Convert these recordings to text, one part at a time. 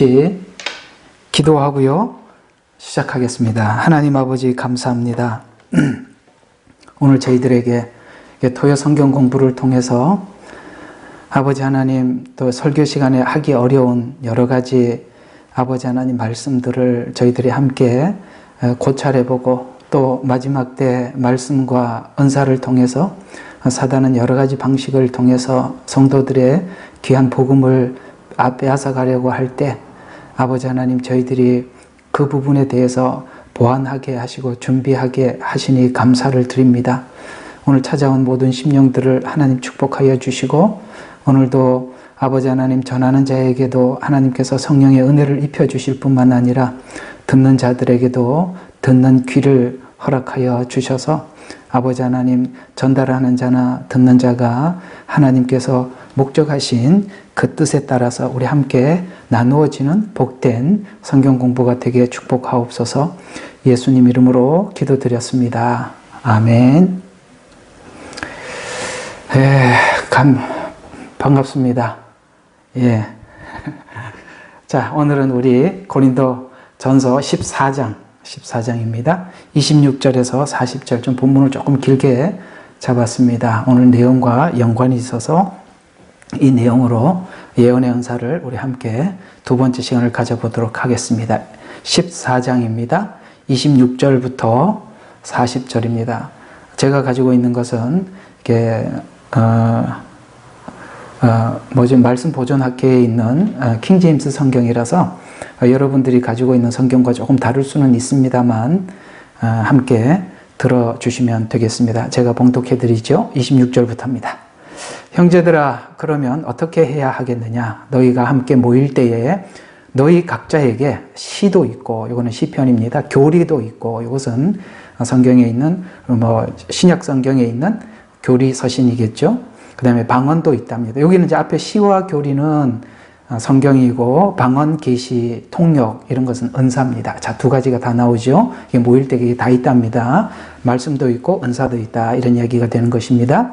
같이 기도하고요. 시작하겠습니다. 하나님 아버지 감사합니다. 오늘 저희들에게 토요 성경 공부를 통해서 아버지 하나님 또 설교 시간에 하기 어려운 여러 가지 아버지 하나님 말씀들을 저희들이 함께 고찰해보고 또 마지막 때 말씀과 은사를 통해서 사단은 여러 가지 방식을 통해서 성도들의 귀한 복음을 빼앗아 가려고 할 때 아버지 하나님 저희들이 그 부분에 대해서 보완하게 하시고 준비하게 하시니 감사를 드립니다. 오늘 찾아온 모든 심령들을 하나님 축복하여 주시고 오늘도 아버지 하나님 전하는 자에게도 하나님께서 성령의 은혜를 입혀주실 뿐만 아니라 듣는 자들에게도 듣는 귀를 허락하여 주셔서 아버지 하나님 전달하는 자나 듣는 자가 하나님께서 목적하신 그 뜻에 따라서 우리 함께 나누어지는 복된 성경 공부가 되게 축복하옵소서. 예수님 이름으로 기도드렸습니다. 아멘. 반갑습니다. 예. 자, 오늘은 우리 고린도 전서 14장입니다. 26절에서 40절 좀 본문을 조금 길게 잡았습니다. 오늘 내용과 연관이 있어서 이 내용으로 예언의 은사를 우리 함께 두 번째 시간을 가져보도록 하겠습니다. 14장입니다. 26절부터 40절입니다. 제가 가지고 있는 것은 이게 말씀 보존학회에 있는 킹제임스 성경이라서 여러분들이 가지고 있는 성경과 조금 다를 수는 있습니다만 함께 들어주시면 되겠습니다. 제가 봉독해 드리죠. 26절부터입니다. 형제들아, 그러면 어떻게 해야 하겠느냐? 너희가 함께 모일 때에 너희 각자에게 시도 있고, 이거는 시편입니다. 교리도 있고, 이것은 성경에 있는 신약 성경에 있는 교리 서신이겠죠. 그 다음에 방언도 있답니다. 여기는 이제 앞에 시와 교리는 성경이고 방언, 계시, 통역 이런 것은 은사입니다. 자, 두 가지가 다 나오죠. 이게 모일 때 이게 다 있답니다. 말씀도 있고 은사도 있다 이런 이야기가 되는 것입니다.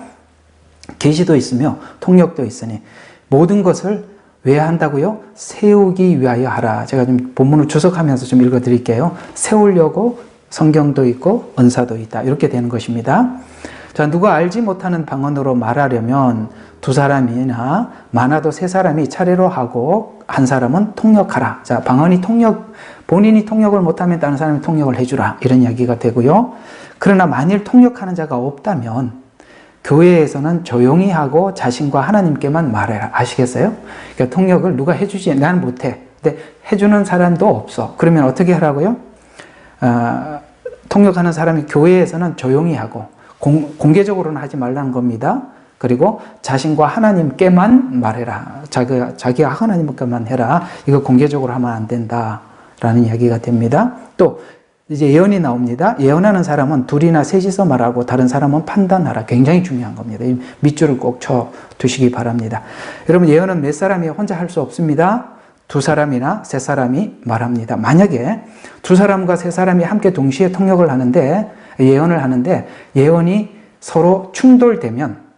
계시도 있으며 통역도 있으니 모든 것을 왜 한다고요? 세우기 위하여 하라. 제가 좀 본문을 주석하면서 좀 읽어드릴게요. 세우려고 성경도 있고 은사도 있다. 이렇게 되는 것입니다. 자, 누가 알지 못하는 방언으로 말하려면 두 사람이나 많아도 세 사람이 차례로 하고 한 사람은 통역하라. 자, 방언이 본인이 통역을 못하면 다른 사람이 통역을 해주라. 이런 이야기가 되고요. 그러나 만일 통역하는 자가 없다면 교회에서는 조용히 하고 자신과 하나님께만 말해라. 아시겠어요? 그러니까 통역을 누가 해주지? 나는 못해. 근데 해주는 사람도 없어. 그러면 어떻게 하라고요? 통역하는 사람이 교회에서는 조용히 하고 공개적으로는 하지 말라는 겁니다. 그리고 자신과 하나님께만 말해라. 자기가 하나님께만 해라. 이거 공개적으로 하면 안 된다라는 이야기가 됩니다. 또 이제 예언이 나옵니다. 예언하는 사람은 둘이나 셋이서 말하고 다른 사람은 판단하라. 굉장히 중요한 겁니다. 이 밑줄을 꼭 쳐 두시기 바랍니다. 여러분, 예언은 몇 사람이 혼자 할 수 없습니다. 두 사람이나 세 사람이 말합니다. 만약에 두 사람과 세 사람이 함께 동시에 통역을 하는데 예언을 하는데 예언이 서로 충돌되면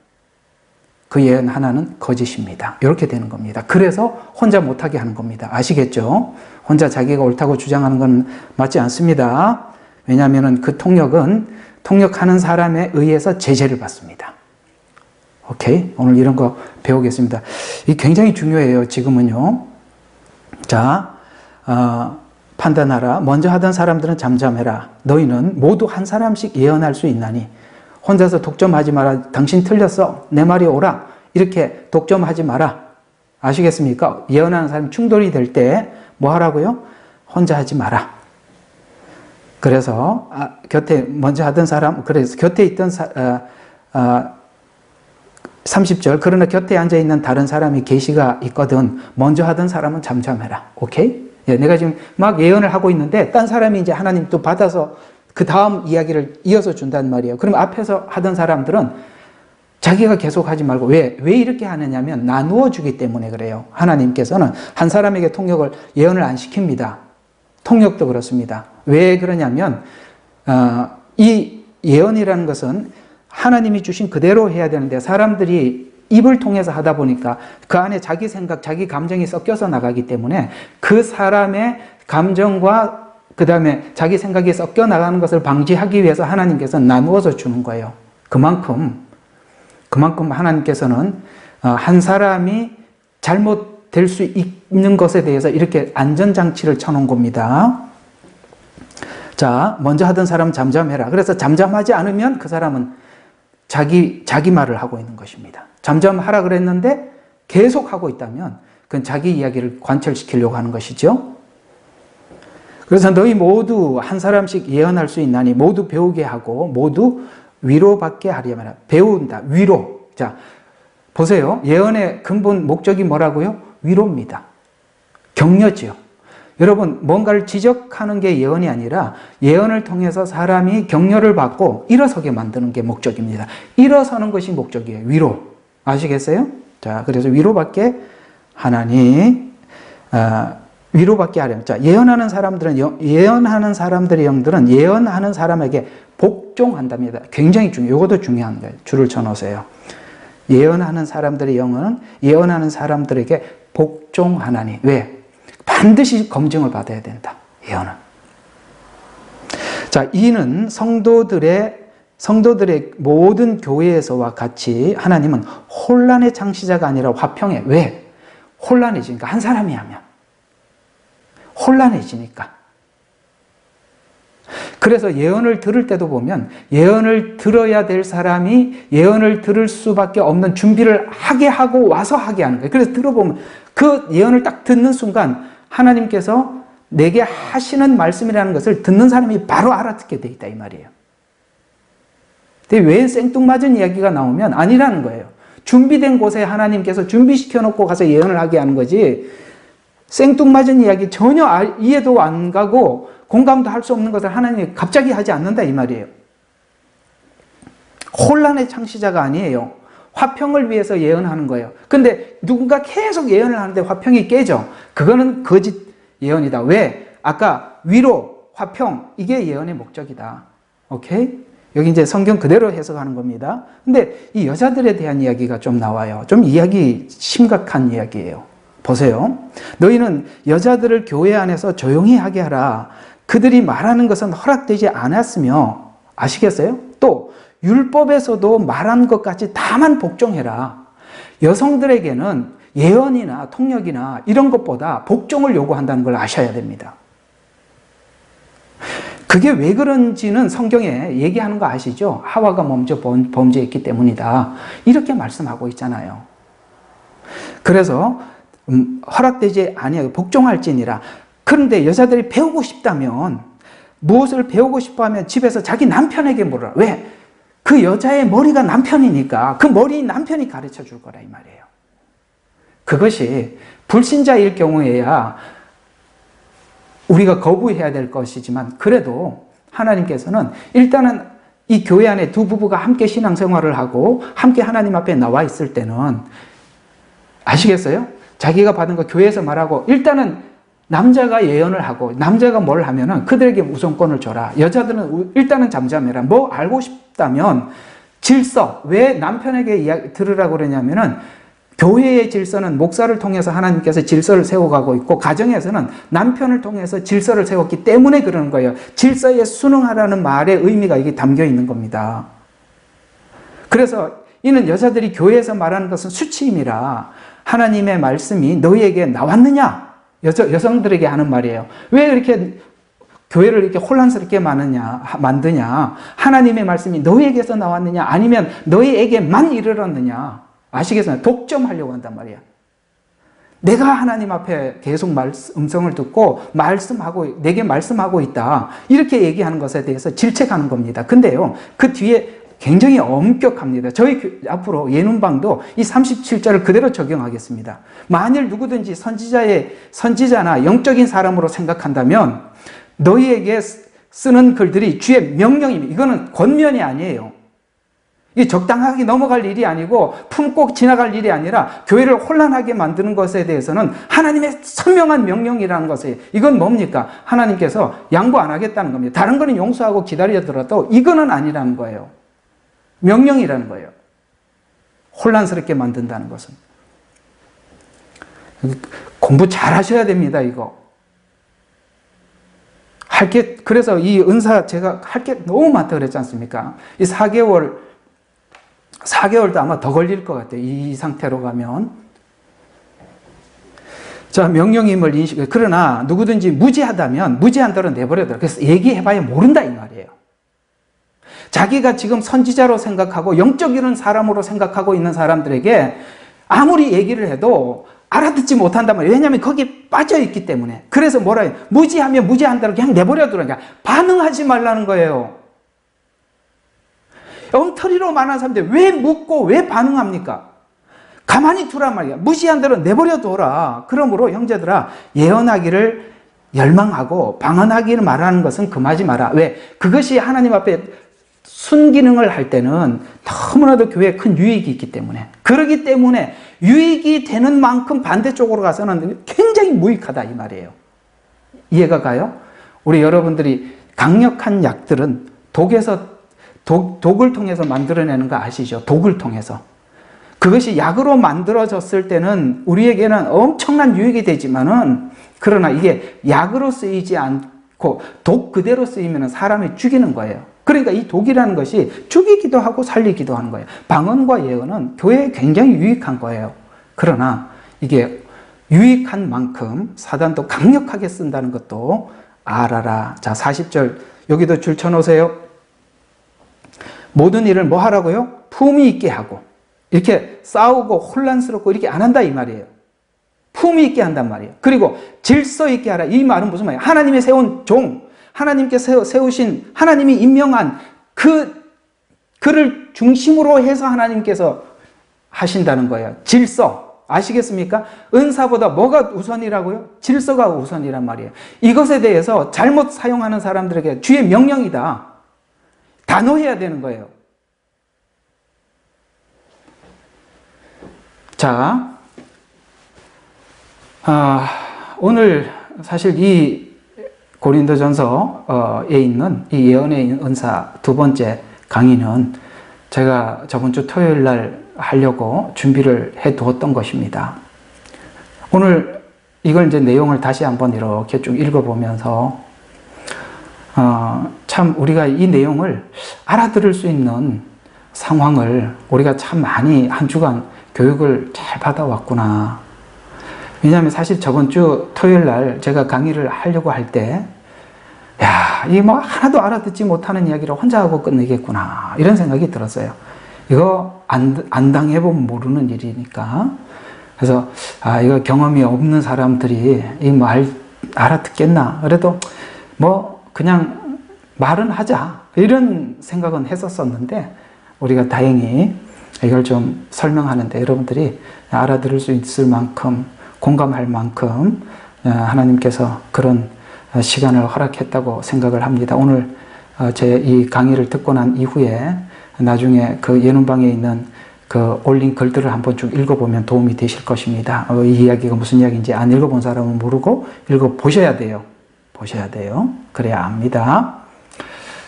그 예언 하나는 거짓입니다. 이렇게 되는 겁니다. 그래서 혼자 못하게 하는 겁니다. 아시겠죠? 혼자 자기가 옳다고 주장하는 건 맞지 않습니다. 왜냐하면 그 통역은 통역하는 사람에 의해서 제재를 받습니다. 오케이? 오늘 이런 거 배우겠습니다. 이게 굉장히 중요해요. 지금은요. 자, 판단하라. 먼저 하던 사람들은 잠잠해라. 너희는 모두 한 사람씩 예언할 수 있나니 혼자서 독점하지 마라. 당신 틀렸어. 내 말이 옳아. 이렇게 독점하지 마라. 아시겠습니까? 예언하는 사람이 충돌이 될 때 뭐 하라고요? 혼자 하지 마라. 그래서 곁에 먼저 하던 사람, 그래서 곁에 있던 30절, 그러나 곁에 앉아있는 다른 사람이 계시가 있거든 먼저 하던 사람은 잠잠해라. 오케이? 예, 내가 지금 막 예언을 하고 있는데 딴 사람이 이제 하나님 또 받아서 그 다음 이야기를 이어서 준단 말이에요. 그럼 앞에서 하던 사람들은 자기가 계속 하지 말고 왜 이렇게 하느냐면 나누어 주기 때문에 그래요. 하나님께서는 한 사람에게 통역을 예언을 안 시킵니다. 통역도 그렇습니다. 왜 그러냐면 이 예언이라는 것은 하나님이 주신 그대로 해야 되는데 사람들이 입을 통해서 하다 보니까 그 안에 자기 생각, 자기 감정이 섞여서 나가기 때문에 그 사람의 감정과 그 다음에 자기 생각이 섞여 나가는 것을 방지하기 위해서 하나님께서 나누어서 주는 거예요. 그만큼 하나님께서는 한 사람이 잘못될 수 있는 것에 대해서 이렇게 안전장치를 쳐놓은 겁니다. 자, 먼저 하던 사람 잠잠해라. 그래서 잠잠하지 않으면 그 사람은 자기 말을 하고 있는 것입니다. 잠잠하라 그랬는데 계속 하고 있다면 그건 자기 이야기를 관철시키려고 하는 것이죠. 그래서 너희 모두 한 사람씩 예언할 수 있나니 모두 배우게 하고 모두 위로받게 하려면 배운다. 위로. 자, 보세요. 예언의 근본 목적이 뭐라고요? 위로입니다. 격려지요. 여러분, 뭔가를 지적하는 게 예언이 아니라 예언을 통해서 사람이 격려를 받고 일어서게 만드는 게 목적입니다. 일어서는 것이 목적이에요. 위로. 아시겠어요? 자, 그래서 위로받게 하나니, 위로받게 하려면. 자, 예언하는 사람들의 영들은 예언하는 사람에게 복종한답니다. 굉장히 중요해요. 이것도 중요한 거예요. 줄을 쳐놓으세요. 예언하는 사람들의 영은 예언하는 사람들에게 복종하나니. 왜? 반드시 검증을 받아야 된다. 예언은. 자, 이는 성도들의 모든 교회에서와 같이 하나님은 혼란의 창시자가 아니라 화평의. 왜? 혼란해지니까. 한 사람이 하면. 혼란해지니까. 그래서 예언을 들을 때도 보면 예언을 들어야 될 사람이 예언을 들을 수밖에 없는 준비를 하게 하고 와서 하게 하는 거예요. 그래서 들어보면 그 예언을 딱 듣는 순간 하나님께서 내게 하시는 말씀이라는 것을 듣는 사람이 바로 알아듣게 돼 있다 이 말이에요. 근데 왜 생뚱맞은 이야기가 나오면 아니라는 거예요. 준비된 곳에 하나님께서 준비시켜 놓고 가서 예언을 하게 하는 거지, 생뚱맞은 이야기 전혀 이해도 안 가고 공감도 할 수 없는 것을 하나님이 갑자기 하지 않는다 이 말이에요. 혼란의 창시자가 아니에요. 화평을 위해서 예언하는 거예요. 근데 누군가 계속 예언을 하는데 화평이 깨져. 그거는 거짓 예언이다. 왜? 아까 위로, 화평, 이게 예언의 목적이다. 오케이? 여기 이제 성경 그대로 해석하는 겁니다. 근데 이 여자들에 대한 이야기가 좀 나와요. 좀 이야기 심각한 이야기예요. 보세요. 너희는 여자들을 교회 안에서 조용히 하게 하라. 그들이 말하는 것은 허락되지 않았으며, 아시겠어요? 또 율법에서도 말한 것까지 다만 복종해라. 여성들에게는 예언이나 통역이나 이런 것보다 복종을 요구한다는 걸 아셔야 됩니다. 그게 왜 그런지는 성경에 얘기하는 거 아시죠? 하와가 먼저 범죄했기 때문이다. 이렇게 말씀하고 있잖아요. 그래서 허락되지 아니하고 복종할지니라. 그런데 여자들이 배우고 싶다면, 무엇을 배우고 싶어 하면 집에서 자기 남편에게 물어라. 왜? 그 여자의 머리가 남편이니까 그 머리 남편이 가르쳐 줄 거라 이 말이에요. 그것이 불신자일 경우에야 우리가 거부해야 될 것이지만, 그래도 하나님께서는 일단은 이 교회 안에 두 부부가 함께 신앙생활을 하고 함께 하나님 앞에 나와 있을 때는, 아시겠어요? 자기가 받은 거 교회에서 말하고 일단은 남자가 예언을 하고 남자가 뭘 하면은 그들에게 우선권을 줘라. 여자들은 일단은 잠잠해라. 뭐 알고 싶다면 질서, 왜 남편에게 들으라고 그러냐면은 교회의 질서는 목사를 통해서 하나님께서 질서를 세워가고 있고, 가정에서는 남편을 통해서 질서를 세웠기 때문에 그러는 거예요. 질서에 순응하라는 말의 의미가 이게 담겨 있는 겁니다. 그래서 이는 여자들이 교회에서 말하는 것은 수치임이라 하나님의 말씀이 너희에게 나왔느냐? 여성들에게 하는 말이에요. 왜 이렇게 교회를 이렇게 혼란스럽게 만드냐? 하나님의 말씀이 너희에게서 나왔느냐? 아니면 너희에게만 이르렀느냐? 아시겠어요? 독점하려고 한단 말이야. 내가 하나님 앞에 계속 음성을 듣고 내게 말씀하고 있다. 이렇게 얘기하는 것에 대해서 질책하는 겁니다. 근데요, 그 뒤에 굉장히 엄격합니다. 저희 앞으로 예눈방도 이 37절을 그대로 적용하겠습니다. 만일 누구든지 선지자나 영적인 사람으로 생각한다면 너희에게 쓰는 글들이 주의 명령입니다. 이거는 권면이 아니에요. 이게 적당하게 넘어갈 일이 아니고 품고 지나갈 일이 아니라 교회를 혼란하게 만드는 것에 대해서는 하나님의 선명한 명령이라는 것이에요. 이건 뭡니까? 하나님께서 양보 안 하겠다는 겁니다. 다른 거는 용서하고 기다려더라도 이거는 아니라는 거예요. 명령이라는 거예요. 혼란스럽게 만든다는 것은. 공부 잘 하셔야 됩니다, 이거. 그래서 이 은사 제가 할 게 너무 많다 그랬지 않습니까? 이 4개월도 아마 더 걸릴 것 같아요. 이 상태로 가면. 자, 명령임을 그러나 누구든지 무지하다면 무지한 대로 내버려둬. 그래서 얘기해봐야 모른다 이 말이에요. 자기가 지금 선지자로 생각하고 영적 이런 사람으로 생각하고 있는 사람들에게 아무리 얘기를 해도 알아듣지 못한단 말이에요. 왜냐하면 거기에 빠져있기 때문에. 그래서 뭐라 해요? 무지하면 무지한 대로 그냥 내버려두라니까. 반응하지 말라는 거예요. 엉터리로 많은 사람들 왜 묻고 왜 반응합니까? 가만히 두란 말이야. 무시한 대로 내버려둬라. 그러므로 형제들아, 예언하기를 열망하고 방언하기를 말하는 것은 금하지 마라. 왜? 그것이 하나님 앞에 순기능을 할 때는 너무나도 교회에 큰 유익이 있기 때문에. 그렇기 때문에 유익이 되는 만큼 반대쪽으로 가서는 굉장히 무익하다 이 말이에요. 이해가 가요? 우리 여러분들이 강력한 약들은 독을 통해서 만들어내는 거 아시죠? 독을 통해서. 그것이 약으로 만들어졌을 때는 우리에게는 엄청난 유익이 되지만은, 그러나 이게 약으로 쓰이지 않고 독 그대로 쓰이면 사람을 죽이는 거예요. 그러니까 이 독이라는 것이 죽이기도 하고 살리기도 하는 거예요. 방언과 예언은 교회에 굉장히 유익한 거예요. 그러나 이게 유익한 만큼 사단도 강력하게 쓴다는 것도 알아라. 자, 40절 여기도 줄 쳐놓으세요. 모든 일을 뭐 하라고요? 품위 있게 하고, 이렇게 싸우고 혼란스럽고 이렇게 안 한다 이 말이에요. 품위 있게 한단 말이에요. 그리고 질서 있게 하라. 이 말은 무슨 말이에요? 하나님이 세운 종, 하나님께서 세우신, 하나님이 임명한 그를 중심으로 해서 하나님께서 하신다는 거예요. 질서. 아시겠습니까? 은사보다 뭐가 우선이라고요? 질서가 우선이란 말이에요. 이것에 대해서 잘못 사용하는 사람들에게 주의 명령이다. 단호해야 되는 거예요. 자, 오늘 사실 이 고린도전서에 있는 이 예언의 은사 두 번째 강의는 제가 저번 주 토요일 날 하려고 준비를 해 두었던 것입니다. 오늘 이걸 이제 내용을 다시 한번 이렇게 쭉 읽어보면서 참 우리가 이 내용을 알아들을 수 있는 상황을 우리가 참 많이 한 주간 교육을 잘 받아왔구나. 왜냐하면 사실 저번 주 토요일 날 제가 강의를 하려고 할 때, 야, 이 뭐 하나도 알아듣지 못하는 이야기를 혼자 하고 끝내겠구나. 이런 생각이 들었어요. 이거 안 당해보면 모르는 일이니까. 그래서, 이거 경험이 없는 사람들이 이 말 알아듣겠나. 그래도 뭐 그냥 말은 하자. 이런 생각은 했었었는데, 우리가 다행히 이걸 좀 설명하는데 여러분들이 알아들을 수 있을 만큼, 공감할 만큼 하나님께서 그런 시간을 허락했다고 생각을 합니다. 오늘 제 이 강의를 듣고 난 이후에 나중에 그 예능방에 있는 그 올린 글들을 한번 쭉 읽어보면 도움이 되실 것입니다. 이 이야기가 무슨 이야기인지 안 읽어본 사람은 모르고 읽어보셔야 돼요. 보셔야 돼요. 그래야 압니다.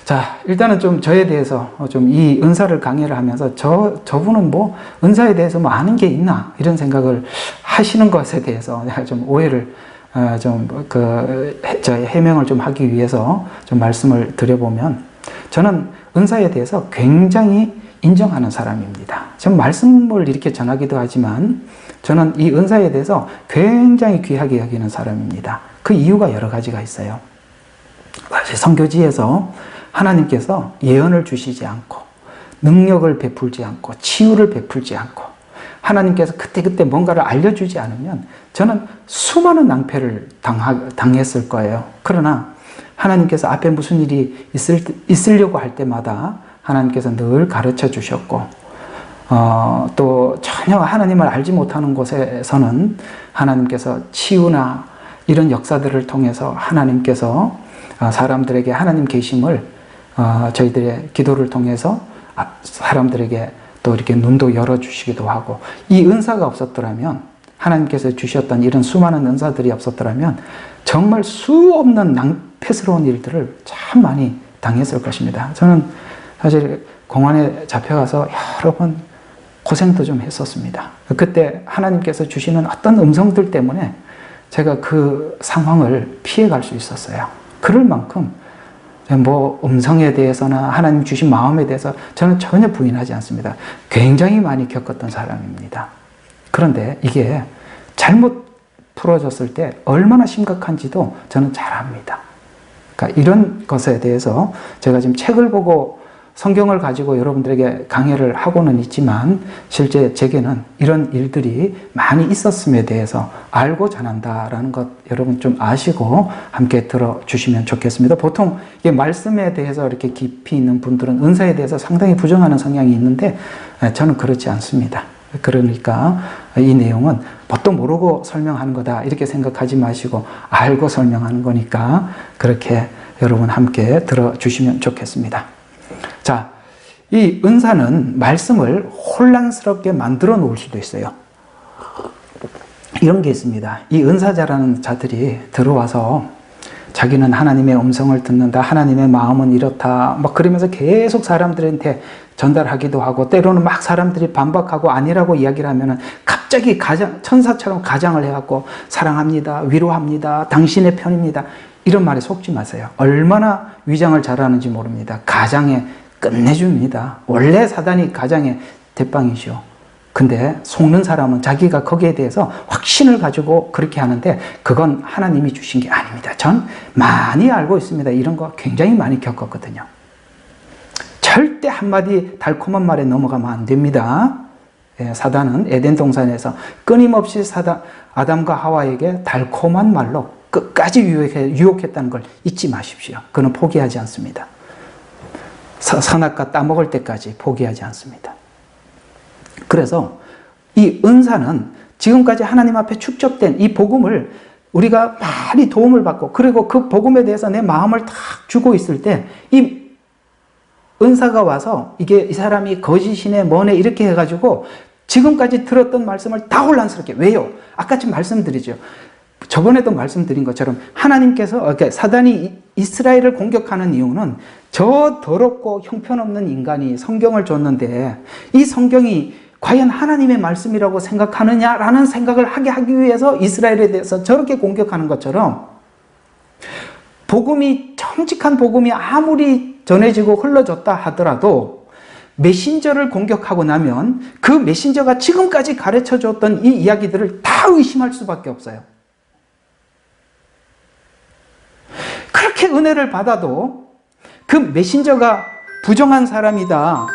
자, 일단은 좀 저에 대해서 좀 이 은사를 강의를 하면서 저분은 뭐 은사에 대해서 뭐 아는 게 있나 이런 생각을 하시는 것에 대해서 내가 좀 오해를 저의 해명을 좀 하기 위해서 좀 말씀을 드려보면, 저는 은사에 대해서 굉장히 인정하는 사람입니다. 전 말씀을 이렇게 전하기도 하지만 저는 이 은사에 대해서 굉장히 귀하게 여기는 사람입니다. 그 이유가 여러 가지가 있어요. 사실 선교지에서 하나님께서 예언을 주시지 않고 능력을 베풀지 않고 치유를 베풀지 않고 하나님께서 그때그때 뭔가를 알려주지 않으면 저는 수많은 낭패를 당했을 거예요. 그러나 하나님께서 앞에 무슨 일이 있으려고 할 때마다 하나님께서 늘 가르쳐 주셨고, 또 전혀 하나님을 알지 못하는 곳에서는 하나님께서 치유나 이런 역사들을 통해서 하나님께서 사람들에게 하나님 계심을 저희들의 기도를 통해서 사람들에게 또 이렇게 눈도 열어주시기도 하고, 이 은사가 없었더라면, 하나님께서 주셨던 이런 수많은 은사들이 없었더라면 정말 수없는 낭패스러운 일들을 참 많이 당했을 것입니다. 저는 사실 공안에 잡혀가서 여러 번 고생도 좀 했었습니다. 그때 하나님께서 주시는 어떤 음성들 때문에 제가 그 상황을 피해갈 수 있었어요. 그럴 만큼 뭐 음성에 대해서나 하나님 주신 마음에 대해서 저는 전혀 부인하지 않습니다. 굉장히 많이 겪었던 사람입니다. 그런데 이게 잘못 풀어졌을 때 얼마나 심각한지도 저는 잘 압니다. 그러니까 이런 것에 대해서 제가 지금 책을 보고 성경을 가지고 여러분들에게 강해를 하고는 있지만 실제 제게는 이런 일들이 많이 있었음에 대해서 알고 전한다라는 것 여러분 좀 아시고 함께 들어주시면 좋겠습니다. 보통 이 말씀에 대해서 이렇게 깊이 있는 분들은 은사에 대해서 상당히 부정하는 성향이 있는데 저는 그렇지 않습니다. 그러니까 이 내용은 뭣도 모르고 설명하는 거다 이렇게 생각하지 마시고 알고 설명하는 거니까 그렇게 여러분 함께 들어주시면 좋겠습니다. 자, 이 은사는 말씀을 혼란스럽게 만들어 놓을 수도 있어요. 이런 게 있습니다. 이 은사자라는 자들이 들어와서 자기는 하나님의 음성을 듣는다, 하나님의 마음은 이렇다, 막 그러면서 계속 사람들한테 전달하기도 하고, 때로는 막 사람들이 반박하고 아니라고 이야기를 하면은 갑자기 천사처럼 가장을 해갖고, 사랑합니다, 위로합니다, 당신의 편입니다. 이런 말에 속지 마세요. 얼마나 위장을 잘하는지 모릅니다. 가장에 끝내줍니다. 원래 사단이 가장의 대빵이죠. 근데 속는 사람은 자기가 거기에 대해서 확신을 가지고 그렇게 하는데 그건 하나님이 주신 게 아닙니다. 전 많이 알고 있습니다. 이런 거 굉장히 많이 겪었거든요. 절대 한마디 달콤한 말에 넘어가면 안 됩니다. 사단은 에덴 동산에서 끊임없이 아담과 하와에게 달콤한 말로 끝까지 유혹했다는 걸 잊지 마십시오. 그는 포기하지 않습니다. 선악과 따먹을 때까지 포기하지 않습니다. 그래서 이 은사는 지금까지 하나님 앞에 축적된 이 복음을 우리가 많이 도움을 받고 그리고 그 복음에 대해서 내 마음을 탁 주고 있을 때 이 은사가 와서 이게 이 사람이 거짓이네 뭐네 이렇게 해가지고 지금까지 들었던 말씀을 다 혼란스럽게 왜요? 아까 좀 말씀드리죠. 저번에도 말씀드린 것처럼 하나님께서 사단이 이스라엘을 공격하는 이유는 저 더럽고 형편없는 인간이 성경을 줬는데 이 성경이 과연 하나님의 말씀이라고 생각하느냐라는 생각을 하게 하기 위해서 이스라엘에 대해서 저렇게 공격하는 것처럼 복음이 정직한 복음이 아무리 전해지고 흘러졌다 하더라도 메신저를 공격하고 나면 그 메신저가 지금까지 가르쳐줬던 이 이야기들을 다 의심할 수밖에 없어요. 그렇게 은혜를 받아도 그 메신저가 부정한 사람이다.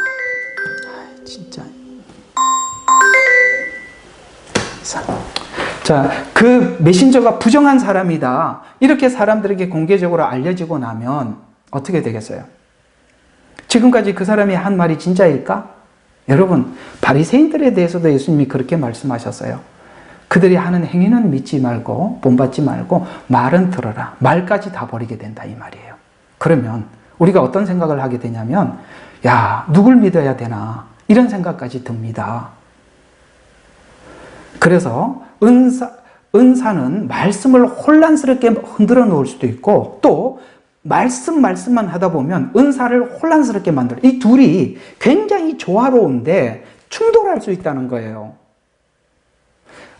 진짜. 자, 그 메신저가 부정한 사람이다. 이렇게 사람들에게 공개적으로 알려지고 나면 어떻게 되겠어요? 지금까지 그 사람이 한 말이 진짜일까? 여러분, 바리새인들에 대해서도 예수님이 그렇게 말씀하셨어요. 그들이 하는 행위는 믿지 말고 본받지 말고 말은 들어라. 말까지 다 버리게 된다 이 말이에요. 그러면 우리가 어떤 생각을 하게 되냐면 야, 누굴 믿어야 되나 이런 생각까지 듭니다. 그래서 은사는 말씀을 혼란스럽게 흔들어 놓을 수도 있고 또 말씀만 하다 보면 은사를 혼란스럽게 만들어. 이 둘이 굉장히 조화로운데 충돌할 수 있다는 거예요.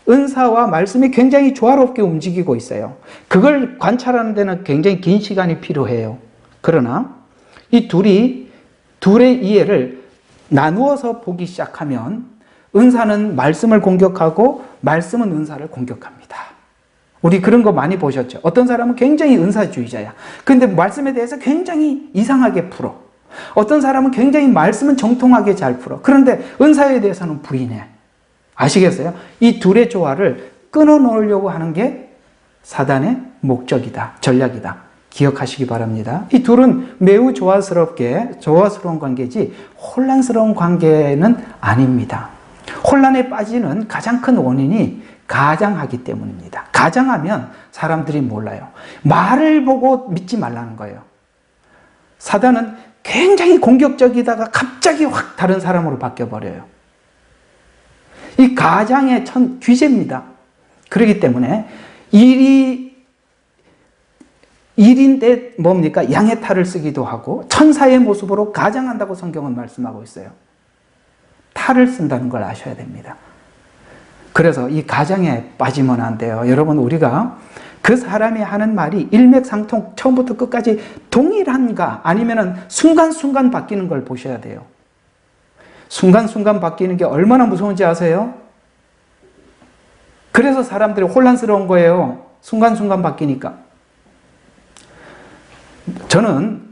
은사와 말씀이 굉장히 조화롭게 움직이고 있어요. 그걸 관찰하는 데는 굉장히 긴 시간이 필요해요. 그러나 이 둘의 이해를 나누어서 보기 시작하면 은사는 말씀을 공격하고 말씀은 은사를 공격합니다. 우리 그런 거 많이 보셨죠? 어떤 사람은 굉장히 은사주의자야. 그런데 말씀에 대해서 굉장히 이상하게 풀어. 어떤 사람은 굉장히 말씀은 정통하게 잘 풀어. 그런데 은사에 대해서는 부인해. 아시겠어요? 이 둘의 조화를 끊어놓으려고 하는 게 사단의 목적이다, 전략이다. 기억하시기 바랍니다. 이 둘은 매우 조화스러운 관계지 혼란스러운 관계는 아닙니다. 혼란에 빠지는 가장 큰 원인이 가장하기 때문입니다. 가장하면 사람들이 몰라요. 말을 보고 믿지 말라는 거예요. 사단은 굉장히 공격적이다가 갑자기 확 다른 사람으로 바뀌어버려요. 이 가장의 귀재입니다. 그렇기 때문에 일인데 뭡니까? 양의 탈을 쓰기도 하고 천사의 모습으로 가장한다고 성경은 말씀하고 있어요. 다 칼을 쓴다는 걸 아셔야 됩니다. 그래서 이 가장에 빠지면 안 돼요. 여러분, 우리가 그 사람이 하는 말이 일맥상통 처음부터 끝까지 동일한가 아니면은 순간순간 바뀌는 걸 보셔야 돼요. 순간순간 바뀌는 게 얼마나 무서운지 아세요? 그래서 사람들이 혼란스러운 거예요. 순간순간 바뀌니까. 저는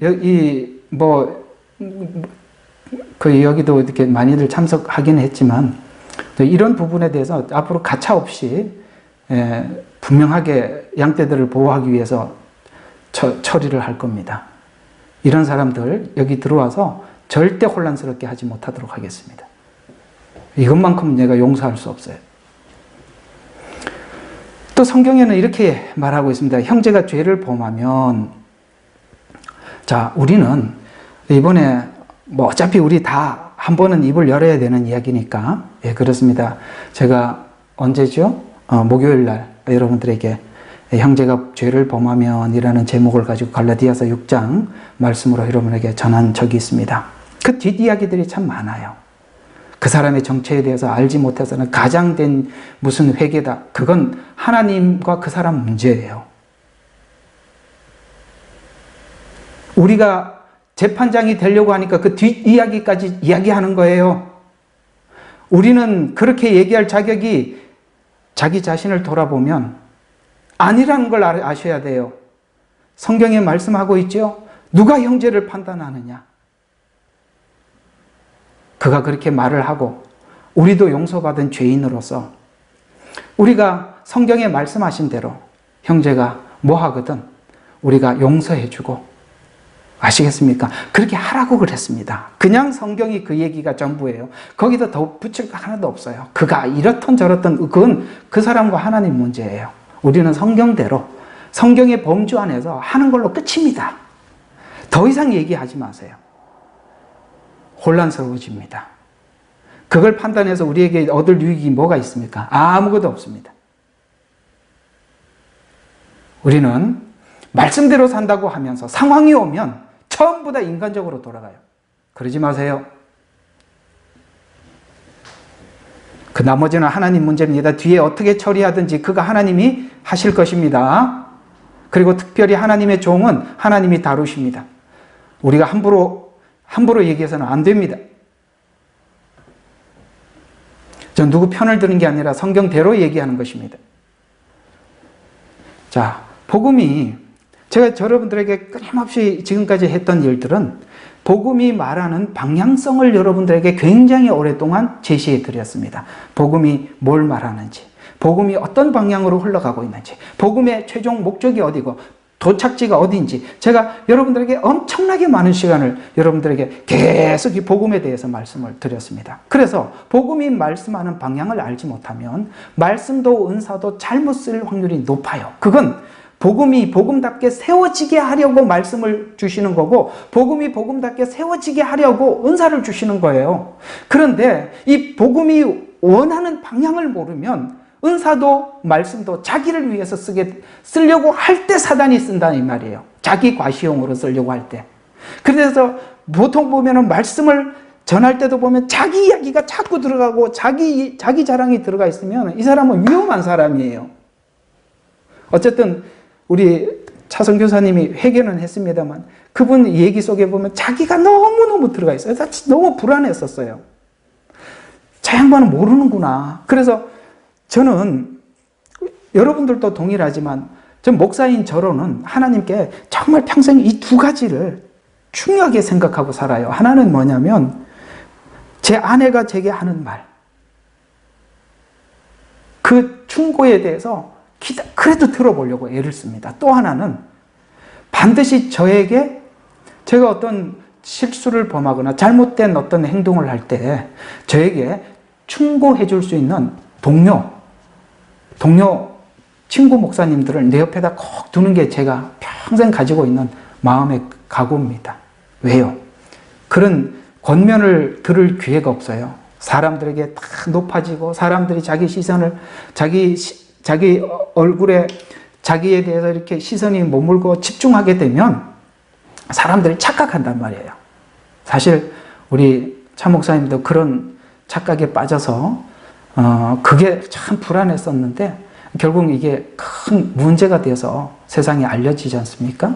여기도 이렇게 많이들 참석하긴 했지만 이런 부분에 대해서 앞으로 가차없이 분명하게 양떼들을 보호하기 위해서 처리를 할 겁니다. 이런 사람들 여기 들어와서 절대 혼란스럽게 하지 못하도록 하겠습니다. 이것만큼은 내가 용서할 수 없어요. 또 성경에는 이렇게 말하고 있습니다. 형제가 죄를 범하면, 자, 우리는 이번에 어차피 우리 다 한 번은 입을 열어야 되는 이야기니까, 예, 그렇습니다. 제가 언제죠? 목요일 날 여러분들에게 형제가 죄를 범하면 이라는 제목을 가지고 갈라디아서 6장 말씀으로 여러분에게 전한 적이 있습니다. 그 뒷이야기들이 참 많아요. 그 사람의 정체에 대해서 알지 못해서는 가장된 무슨 회개다. 그건 하나님과 그 사람 문제예요. 우리가 재판장이 되려고 하니까 그 뒷이야기까지 이야기하는 거예요. 우리는 그렇게 얘기할 자격이 자기 자신을 돌아보면 아니라는 걸 아셔야 돼요. 성경에 말씀하고 있죠. 누가 형제를 판단하느냐. 그가 그렇게 말을 하고 우리도 용서받은 죄인으로서 우리가 성경에 말씀하신 대로 형제가 뭐 하거든 우리가 용서해주고, 아시겠습니까? 그렇게 하라고 그랬습니다. 그냥 성경이 그 얘기가 전부예요. 거기다 더 붙일 거 하나도 없어요. 그가 이렇든 저렇든 그건 그 사람과 하나님 문제예요. 우리는 성경대로 성경의 범주 안에서 하는 걸로 끝입니다. 더 이상 얘기하지 마세요. 혼란스러워집니다. 그걸 판단해서 우리에게 얻을 유익이 뭐가 있습니까? 아무것도 없습니다. 우리는 말씀대로 산다고 하면서 상황이 오면 전부 다 인간적으로 돌아가요. 그러지 마세요. 그 나머지는 하나님 문제입니다. 뒤에 어떻게 처리하든지 그가 하나님이 하실 것입니다. 그리고 특별히 하나님의 종은 하나님이 다루십니다. 우리가 함부로 얘기해서는 안 됩니다. 전 누구 편을 드는 게 아니라 성경대로 얘기하는 것입니다. 자, 복음이 제가 여러분들에게 끊임없이 지금까지 했던 일들은 복음이 말하는 방향성을 여러분들에게 굉장히 오랫동안 제시해 드렸습니다. 복음이 뭘 말하는지, 복음이 어떤 방향으로 흘러가고 있는지, 복음의 최종 목적이 어디고 도착지가 어디인지 제가 여러분들에게 엄청나게 많은 시간을 여러분들에게 계속 이 복음에 대해서 말씀을 드렸습니다. 그래서 복음이 말씀하는 방향을 알지 못하면 말씀도 은사도 잘못 쓸 확률이 높아요. 그건 복음이 복음답게 세워지게 하려고 말씀을 주시는 거고 복음이 복음답게 세워지게 하려고 은사를 주시는 거예요. 그런데 이 복음이 원하는 방향을 모르면 은사도 말씀도 자기를 위해서 쓰려고 할 때 사단이 쓴다 이 말이에요. 자기 과시용으로 쓰려고 할 때. 그래서 보통 보면은 말씀을 전할 때도 보면 자기 이야기가 자꾸 들어가고 자기 자랑이 들어가 있으면 이 사람은 위험한 사람이에요. 어쨌든 우리 차성 교사님이 회개는 했습니다만 그분 얘기 속에 보면 자기가 너무너무 들어가 있어요. 너무 불안했었어요. 저 양반은 모르는구나. 그래서 저는 여러분들도 동일하지만 전 목사인 저로는 하나님께 정말 평생 이 두 가지를 중요하게 생각하고 살아요. 하나는 뭐냐면 제 아내가 제게 하는 말, 그 충고에 대해서 그래도 들어보려고 애를 씁니다. 또 하나는 반드시 제가 어떤 실수를 범하거나 잘못된 어떤 행동을 할 때 저에게 충고해 줄 수 있는 동료, 친구 목사님들을 내 옆에다 꼭 두는 게 제가 평생 가지고 있는 마음의 각오입니다. 왜요? 그런 권면을 들을 기회가 없어요. 사람들에게 다 높아지고 사람들이 자기 시선을 자기 얼굴에 자기에 대해서 이렇게 시선이 머물고 집중하게 되면 사람들이 착각한단 말이에요. 사실 우리 차 목사님도 그런 착각에 빠져서 그게 참 불안했었는데 결국 이게 큰 문제가 되어서 세상에 알려지지 않습니까?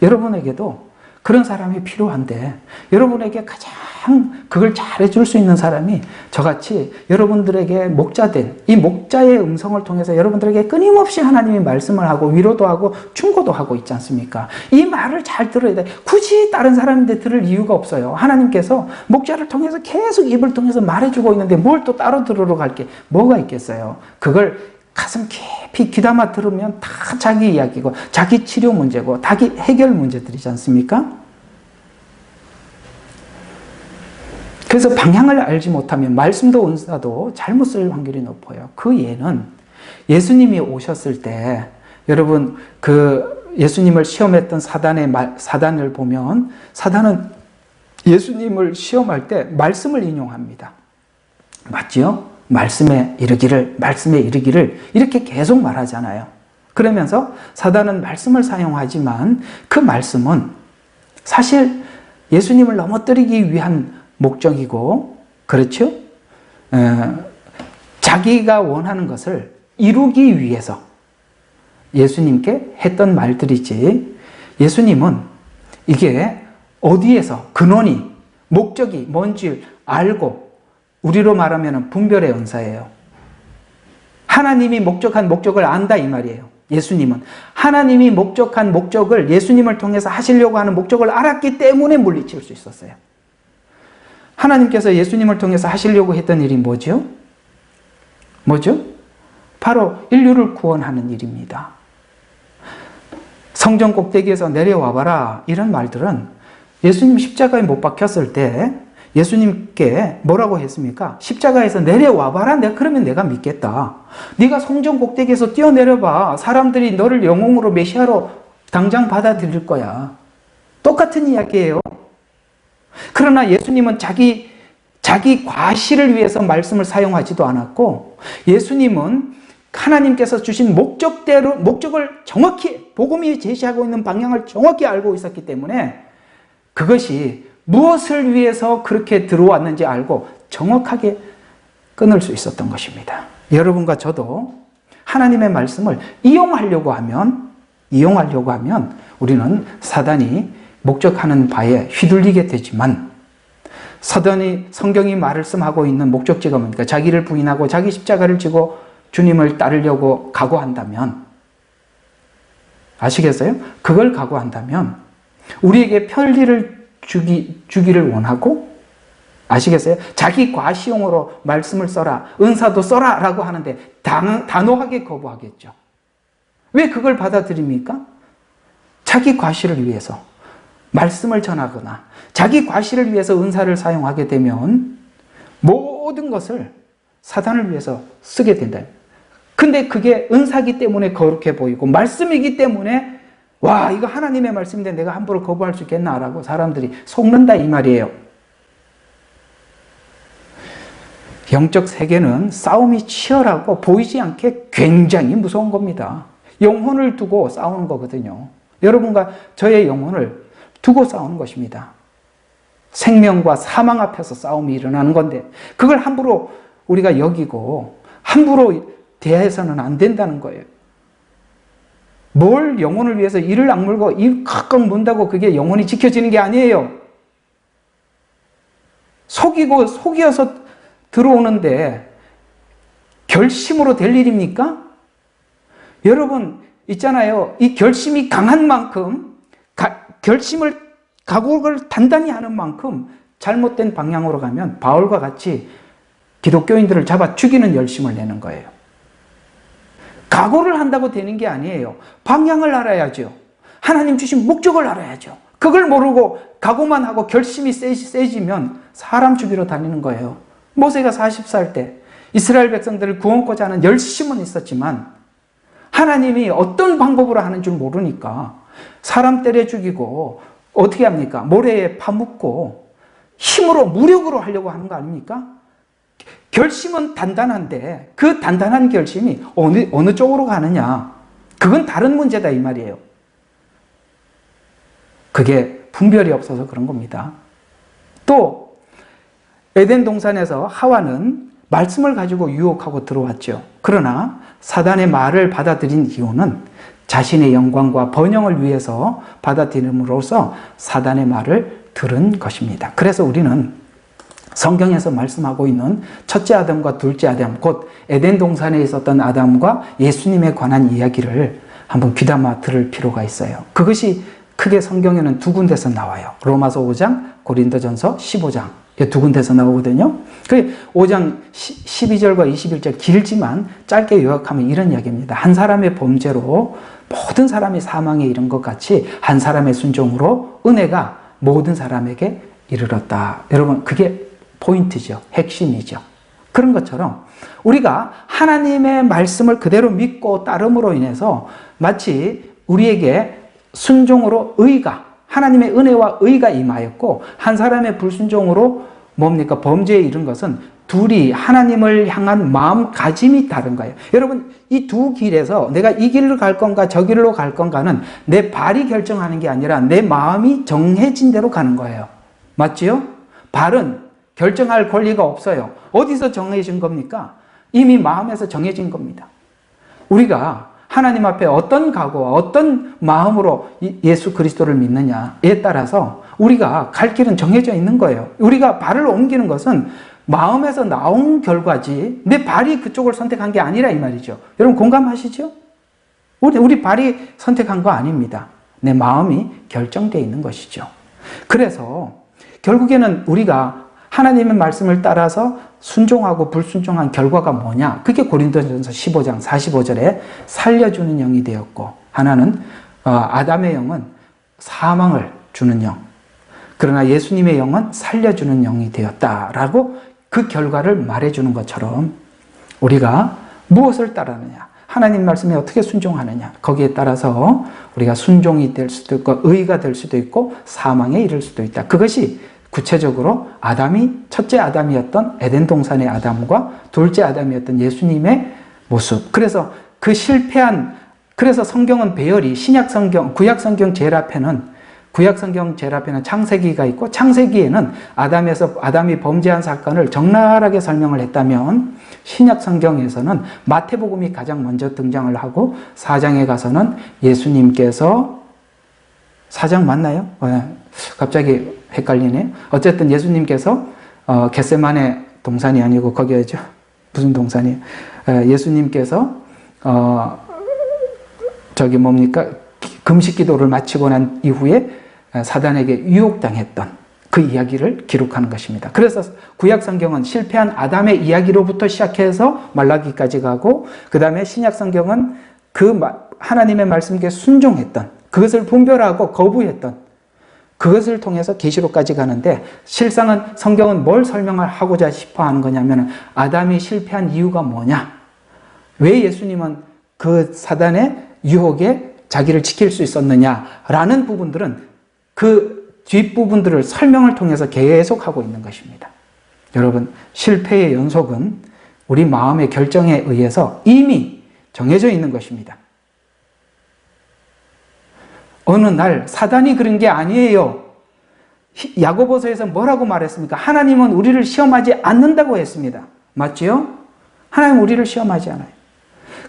여러분에게도 그런 사람이 필요한데 여러분에게 가장 그걸 잘해줄 수 있는 사람이 저같이 여러분들에게 목자된 이 목자의 음성을 통해서 여러분들에게 끊임없이 하나님이 말씀을 하고 위로도 하고 충고도 하고 있지 않습니까? 이 말을 잘 들어야 돼. 굳이 다른 사람인데 들을 이유가 없어요. 하나님께서 목자를 통해서 계속 입을 통해서 말해주고 있는데 뭘 또 따로 들으러 갈 게 뭐가 있겠어요? 그걸 가슴 깊이 귀담아 들으면 다 자기 이야기고 자기 치료 문제고 자기 해결 문제들이지 않습니까? 그래서 방향을 알지 못하면 말씀도 은사도 잘못 쓸 확률이 높아요. 그 예는 예수님이 오셨을 때 여러분 그 예수님을 시험했던 사단을 보면 사단은 예수님을 시험할 때 말씀을 인용합니다. 맞지요? 말씀에 이르기를 이렇게 계속 말하잖아요. 그러면서 사단은 말씀을 사용하지만 그 말씀은 사실 예수님을 넘어뜨리기 위한 목적이고 그렇죠? 자기가 원하는 것을 이루기 위해서 예수님께 했던 말들이지 예수님은 이게 어디에서 근원이 목적이 뭔지 알고 우리로 말하면 분별의 은사예요. 하나님이 목적한 목적을 안다 이 말이에요. 예수님은 하나님이 목적한 목적을 예수님을 통해서 하시려고 하는 목적을 알았기 때문에 물리칠 수 있었어요. 하나님께서 예수님을 통해서 하시려고 했던 일이 뭐죠? 뭐죠? 바로 인류를 구원하는 일입니다. 성전 꼭대기에서 내려와봐라 이런 말들은 예수님 십자가에 못 박혔을 때 예수님께 뭐라고 했습니까? 십자가에서 내려와봐라. 그러면 내가 믿겠다. 네가 성전 꼭대기에서 뛰어내려봐. 사람들이 너를 영웅으로 메시아로 당장 받아들일 거야. 똑같은 이야기예요. 그러나 예수님은 자기 과실을 위해서 말씀을 사용하지도 않았고 예수님은 하나님께서 주신 목적대로 목적을 정확히 복음이 제시하고 있는 방향을 정확히 알고 있었기 때문에 그것이 무엇을 위해서 그렇게 들어왔는지 알고 정확하게 끊을 수 있었던 것입니다. 여러분과 저도 하나님의 말씀을 이용하려고 하면 우리는 사단이 목적하는 바에 휘둘리게 되지만 사단이 성경이 말씀하고 있는 목적지가 뭡니까? 자기를 부인하고 자기 십자가를 지고 주님을 따르려고 각오한다면 아시겠어요? 그걸 각오한다면 우리에게 편리를 주기를 원하고 아시겠어요? 자기 과시용으로 말씀을 써라, 은사도 써라 라고 하는데 단호하게 거부하겠죠. 왜 그걸 받아들입니까? 자기 과시를 위해서 말씀을 전하거나 자기 과시를 위해서 은사를 사용하게 되면 모든 것을 사단을 위해서 쓰게 된다. 근데 그게 은사기 때문에 거룩해 보이고 말씀이기 때문에 와 이거 하나님의 말씀인데 내가 함부로 거부할 수 있겠나라고 사람들이 속는다 이 말이에요. 영적 세계는 싸움이 치열하고 보이지 않게 굉장히 무서운 겁니다. 영혼을 두고 싸우는 거거든요. 여러분과 저의 영혼을 두고 싸우는 것입니다. 생명과 사망 앞에서 싸움이 일어나는 건데 그걸 함부로 우리가 여기고 함부로 대해서는 안 된다는 거예요. 뭘 영혼을 위해서 이를 악물고 입 칵칵 문다고 그게 영혼이 지켜지는 게 아니에요. 속여서 들어오는데 결심으로 될 일입니까? 여러분 있잖아요. 이 결심이 강한 만큼 각오를 단단히 하는 만큼 잘못된 방향으로 가면 바울과 같이 기독교인들을 잡아 죽이는 열심을 내는 거예요. 각오를 한다고 되는 게 아니에요. 방향을 알아야죠. 하나님 주신 목적을 알아야죠. 그걸 모르고 각오만 하고 결심이 세지면 사람 죽이러 다니는 거예요. 모세가 40살 때 이스라엘 백성들을 구원코자 하는 열심은 있었지만 하나님이 어떤 방법으로 하는 줄 모르니까 사람 때려 죽이고 어떻게 합니까? 모래에 파묻고 힘으로 무력으로 하려고 하는 거 아닙니까? 결심은 단단한데 그 단단한 결심이 어느 쪽으로 가느냐 그건 다른 문제다 이 말이에요. 그게 분별이 없어서 그런 겁니다. 또 에덴 동산에서 하와는 말씀을 가지고 유혹하고 들어왔죠. 그러나 사단의 말을 받아들인 이유는 자신의 영광과 번영을 위해서 받아들임으로써 사단의 말을 들은 것입니다. 그래서 우리는 성경에서 말씀하고 있는 첫째 아담과 둘째 아담, 곧 에덴 동산에 있었던 아담과 예수님에 관한 이야기를 한번 귀담아 들을 필요가 있어요. 그것이 크게 성경에는 두 군데서 나와요. 로마서 5장, 고린도전서 15장. 이 두 군데서 나오거든요. 그 5장 12절과 21절 길지만 짧게 요약하면 이런 이야기입니다. 한 사람의 범죄로 모든 사람이 사망에 이른 것 같이 한 사람의 순종으로 은혜가 모든 사람에게 이르렀다. 여러분, 그게 포인트죠. 핵심이죠. 그런 것처럼 우리가 하나님의 말씀을 그대로 믿고 따름으로 인해서 마치 우리에게 순종으로 의가, 하나님의 은혜와 의가 임하였고, 한 사람의 불순종으로 뭡니까? 범죄에 이른 것은 둘이 하나님을 향한 마음가짐이 다른 거예요. 여러분, 이 두 길에서 내가 이 길로 갈 건가 저 길로 갈 건가는 내 발이 결정하는 게 아니라 내 마음이 정해진 대로 가는 거예요. 맞지요? 발은 결정할 권리가 없어요. 어디서 정해진 겁니까? 이미 마음에서 정해진 겁니다. 우리가 하나님 앞에 어떤 각오와 어떤 마음으로 예수 그리스도를 믿느냐에 따라서 우리가 갈 길은 정해져 있는 거예요. 우리가 발을 옮기는 것은 마음에서 나온 결과지 내 발이 그쪽을 선택한 게 아니라 이 말이죠. 여러분 공감하시죠? 우리 발이 선택한 거 아닙니다. 내 마음이 결정되어 있는 것이죠. 그래서 결국에는 우리가 하나님의 말씀을 따라서 순종하고 불순종한 결과가 뭐냐? 그게 고린도전서 15장 45절에 살려주는 영이 되었고, 하나는 아담의 영은 사망을 주는 영, 그러나 예수님의 영은 살려주는 영이 되었다라고 그 결과를 말해주는 것처럼 우리가 무엇을 따르느냐, 하나님 말씀에 어떻게 순종하느냐, 거기에 따라서 우리가 순종이 될 수도 있고 의가 될 수도 있고 사망에 이를 수도 있다. 그것이 구체적으로 첫째 아담이었던 에덴 동산의 아담과 둘째 아담이었던 예수님의 모습. 그래서 그래서 성경은 배열이 구약 성경 제일 앞에는 창세기가 있고, 창세기에는 아담이 범죄한 사건을 적나라하게 설명을 했다면, 신약 성경에서는 마태복음이 가장 먼저 등장을 하고, 4장에 가서는 예수님께서 4장 맞나요? 갑자기 헷갈리네요. 어쨌든 예수님께서 겟세마네 동산이 아니고 거기죠. 무슨 동산이에요? 예수님께서 금식 기도를 마치고 난 이후에 사단에게 유혹당했던 그 이야기를 기록하는 것입니다. 그래서 구약 성경은 실패한 아담의 이야기로부터 시작해서 말라기까지 가고, 그 다음에 신약 성경은 하나님의 말씀에 순종했던, 그것을 분별하고 거부했던 그것을 통해서 계시록까지 가는데, 실상은 성경은 뭘 설명하고자 싶어 하는 거냐면, 아담이 실패한 이유가 뭐냐, 왜 예수님은 그 사단의 유혹에 자기를 지킬 수 있었느냐라는 부분들은 그 뒷부분들을 설명을 통해서 계속하고 있는 것입니다. 여러분, 실패의 연속은 우리 마음의 결정에 의해서 이미 정해져 있는 것입니다. 어느 날 사단이 그런 게 아니에요. 야고보서에서 뭐라고 말했습니까? 하나님은 우리를 시험하지 않는다고 했습니다. 맞지요? 하나님은 우리를 시험하지 않아요.